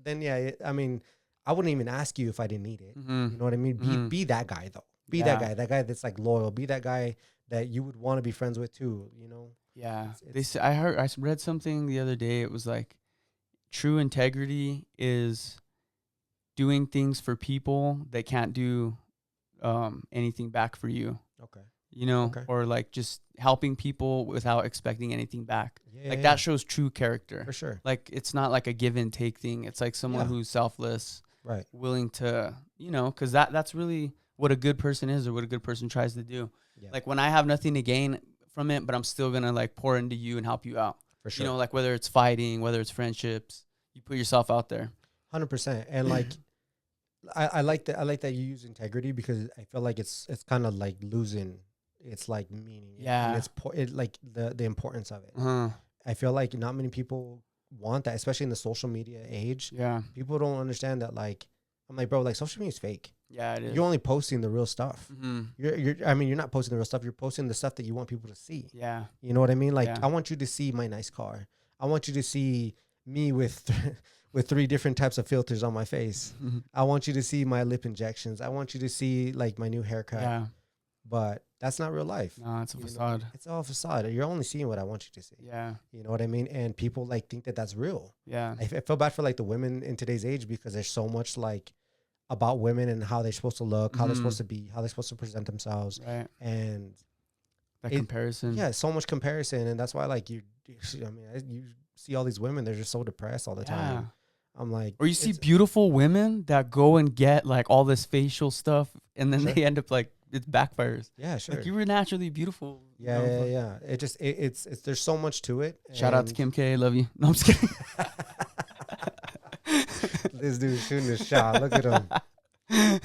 then I mean, I wouldn't even ask you if I didn't need it. You know what I mean? Be that guy though. Be that guy that's like loyal. Be that guy that you would want to be friends with too, you know? Yeah.
I read something the other day. It was like true integrity is doing things for people that can't do anything back for you. Okay. You know, or like just helping people without expecting anything back. Like that shows true character.
For sure.
Like it's not like a give and take thing. It's like someone who's selfless,
right?
Willing to, because that's really what a good person is, or what a good person tries to do. Yeah. Like when I have nothing to gain from it, but I'm still gonna like pour into you and help you out.
For sure.
Like whether it's fighting, whether it's friendships, you put yourself out there.
100%. And like, I like that you use integrity, because I feel like it's kind of like losing its like meaning.
Yeah.
And it's like the importance of it. I feel like not many people want that, especially in the social media age.
Yeah.
People don't understand that. Like, I'm like, bro, like social media is fake.
Yeah, it is.
You're only posting the real stuff.
Mm-hmm.
You're not posting the real stuff. You're posting the stuff that you want people to see.
Yeah.
You know what I mean? Like, I want you to see my nice car. I want you to see me with with 3 different types of filters on my face. Mm-hmm. I want you to see my lip injections. I want you to see like my new haircut. Yeah. But that's not real life.
No, it's a facade.
It's all facade. You're only seeing what I want you to see.
Yeah.
You know what I mean? And people like think that that's real.
Yeah.
I feel bad for like the women in today's age, because there's so much like about women and how they're supposed to look, how they're supposed to be, how they're supposed to present themselves.
Right.
And
that comparison.
Yeah, so much comparison. And that's why like you see all these women, they're just so depressed all the time. I'm like,
or you see beautiful women that go and get like all this facial stuff, and then they end up like, it backfires.
Yeah, sure.
Like you were naturally beautiful.
Yeah. It just it's there's so much to it.
Shout out to Kim K. Love you. No, I'm just kidding.
This dude's shooting a shot. Look at him.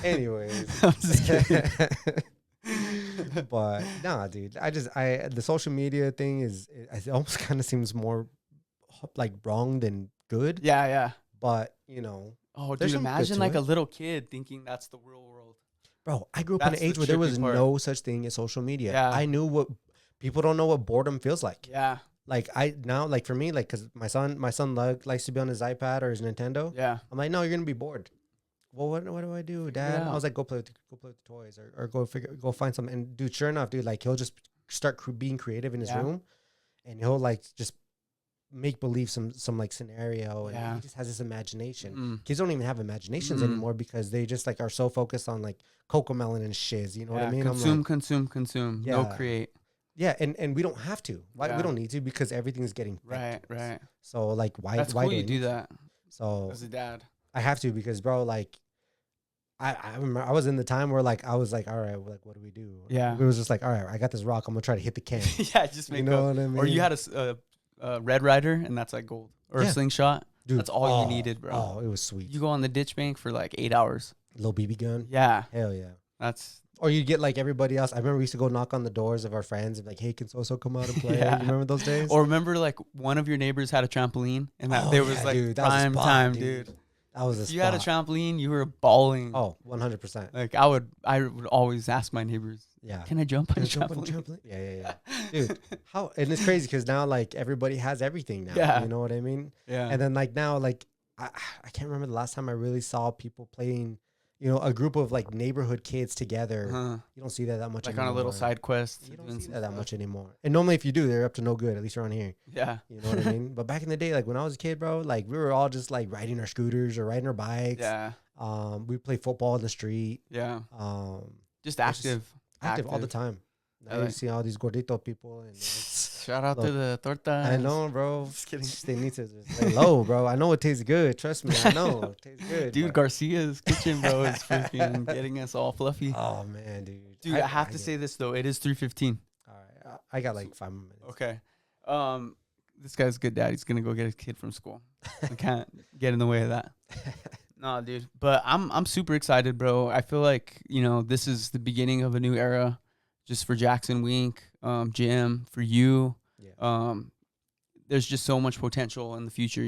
Anyways,
I'm just kidding.
But nah, dude. The social media thing it almost kind of seems more like wrong than good.
Yeah.
But
oh, dude, imagine like a little kid thinking that's the real world.
Bro, I grew up in an age where there was no such thing as social media. Yeah. I knew what people don't know what boredom feels like.
Yeah.
Like for me, like, cause my son likes to be on his iPad or his Nintendo.
Yeah.
I'm like, no, you're gonna be bored. Well, what do I do, Dad? I was like, go play with the toys, or go find something. And dude, sure enough, dude, like he'll just start being creative in his room, and he'll like just make believe some like scenario, and he just has this imagination. Kids don't even have imaginations anymore, because they just like are so focused on like Cocomelon and shiz. You know what I mean?
Consume. Yeah. No create.
Yeah, and we don't have to. Why we don't need to, because everything's getting
right.
So like why?
That's
why
cool you do that?
So
as a dad,
I have to, because bro, like I remember I was in the time where like I was like, all right, like what do we do?
Yeah,
it was just like, all right, I got this rock. I'm gonna try to hit the can.
Yeah, just make what I mean? Or you had a Red Rider, and that's like gold, or a slingshot. Dude, that's all you needed, bro.
Oh, it was sweet.
You go on the ditch bank for like 8 hours.
Little BB gun.
Yeah.
Hell yeah.
That's.
Or you get like everybody else. I remember we used to go knock on the doors of our friends and be like, hey, can so come out and play? You remember those days?
Or remember like one of your neighbors had a trampoline, and that there was like
dude,
prime time, dude.
That was a spot.
You had a trampoline, you were balling.
Oh, 100%.
Like I would always ask my neighbors, can I jump on a trampoline?
Yeah. Dude, how? And it's crazy because now like everybody has everything now.
Yeah.
You know what I mean?
Yeah.
And then like now, like I can't remember the last time I really saw people playing, a group of like neighborhood kids together. You don't see that much
like
anymore.
On a little side quest.
You don't see that much anymore. And normally if you do, they're up to no good, at least around here.
Yeah.
You know what I mean? But back in the day, like when I was a kid, bro, like we were all just like riding our scooters or riding our bikes.
Yeah.
We play football in the street.
Yeah. Just active
all the time. Now you see all these gordito people. And
shout out to the tortas.
I know, bro. Just kidding. They need to just lay low, bro. I know it tastes good. Trust me, I know it tastes good.
Dude, Garcia's kitchen, bro, is freaking getting us all fluffy.
Oh man, dude.
Dude, I have to say this though. It is 3:15.
All right, I got like 5 minutes.
Okay. This guy's a good dad. He's gonna go get his kid from school. I can't get in the way of that. No, dude. But I'm super excited, bro. I feel like this is the beginning of a new era. Just for Jackson Wink, Jim, for you. Yeah. There's just so much potential in the future,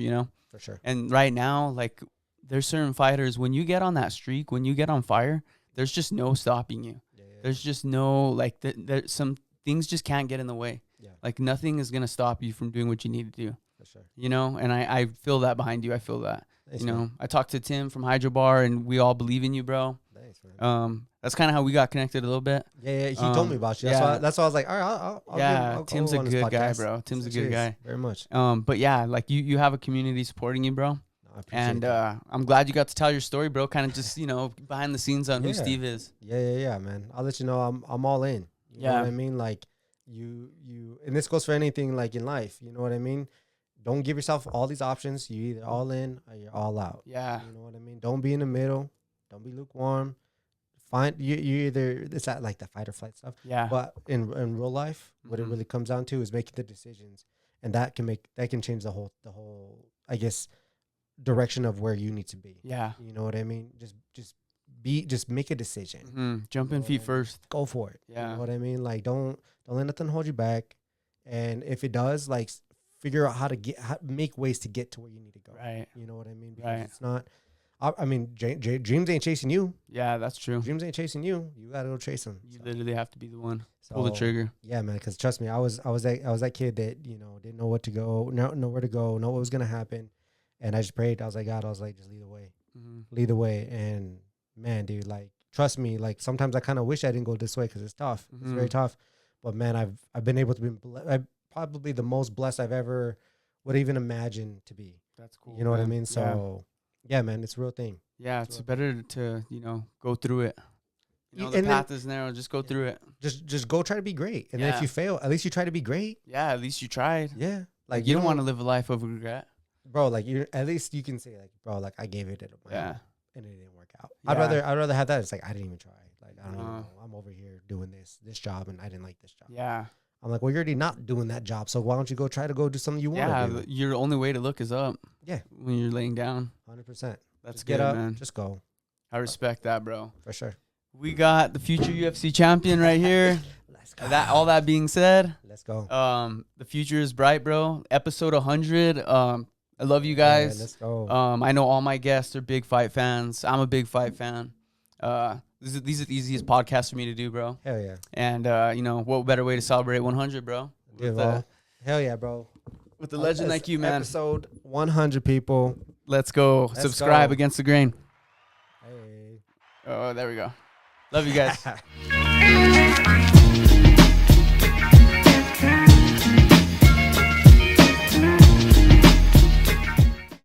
For sure.
And right now, like, there's certain fighters, when you get on that streak, when you get on fire, there's just no stopping you. Yeah. There's just no, like, there's some things just can't get in the way. Yeah. Like, nothing is going to stop you from doing what you need to do.
For sure.
And I feel that behind you. I feel that.
Thanks,
I talked to Tim from Hydro Bar, and we all believe in you, bro.
Thanks, man.
That's kind of how we got connected a little bit.
Yeah. He told me about you. That's why I was like, all right, I'll
Tim's a good guy, bro. Tim's a good guy.
Very much.
But yeah, like you have a community supporting you, bro.
No, I appreciate
that. I'm glad you got to tell your story, bro. Kind of just behind the scenes on who Steve is.
Yeah, man. I'll let you know I'm all in. You know what I mean? Like and this goes for anything like in life. You know what I mean? Don't give yourself all these options. You either all in or you're all out.
Yeah.
You know what I mean? Don't be in the middle. Don't be lukewarm. Find you either it's that like the fight or flight stuff.
Yeah.
But in real life, what it really comes down to is making the decisions, and that can change the whole I guess direction of where you need to be.
Yeah.
You know what I mean? Just make a decision.
Jump in feet first.
Go for it.
Yeah.
You know what I mean? Like don't let nothing hold you back. And if it does, like figure out how to make ways to get to where you need to go.
Right.
You know what I mean? Because
Right.
it's not. I mean, dreams ain't chasing you.
Yeah, that's true.
Dreams ain't chasing you. You gotta go chase them.
You literally have to be the one. Pull the trigger.
Yeah, man. Because trust me, I was that kid that didn't know what to go, know where to go, know what was gonna happen, and I just prayed. I was like, God, just lead the way, lead the way. And man, dude, like trust me, like sometimes I kind of wish I didn't go this way because it's tough. It's very tough. But man, I've been able to be probably the most blessed I've ever would even imagine to be.
That's cool.
You know what I mean? So. Yeah, man, it's a real thing.
Yeah, it's better to, go through it. The path is narrow. Just go through it.
Just go try to be great. And then if you fail, at least you try to be great.
Yeah, at least you tried.
Yeah.
Like you don't want to live a life of regret.
Bro, like at least you can say like, bro, like I gave it a
yeah.
and it didn't work out.
Yeah.
I'd rather have that. It's like I didn't even try. Like I don't even know. I'm over here doing this job and I didn't like this job.
Yeah.
I'm like, well, you're already not doing that job, so why don't you go try to go do something you want to do?
Yeah, your only way to look is up.
Yeah.
When you're laying down.
100%.
That's
just
good,
get up,
man.
just go.
I respect that, bro.
For sure.
We got the future UFC champion right here.
Let's go.
All that being said,
let's go.
The future is bright, bro. Episode 100. I love you guys.
Yeah, let's go.
I know all my guests are big fight fans. I'm a big fight fan. These are the easiest podcasts for me to do, bro.
Hell yeah.
And what better way to celebrate 100, bro?
Dude, hell yeah, bro.
With the legend like you, man.
Episode 100, people.
Let's go. Subscribe against the grain.
Hey.
Oh, there we go. Love you guys.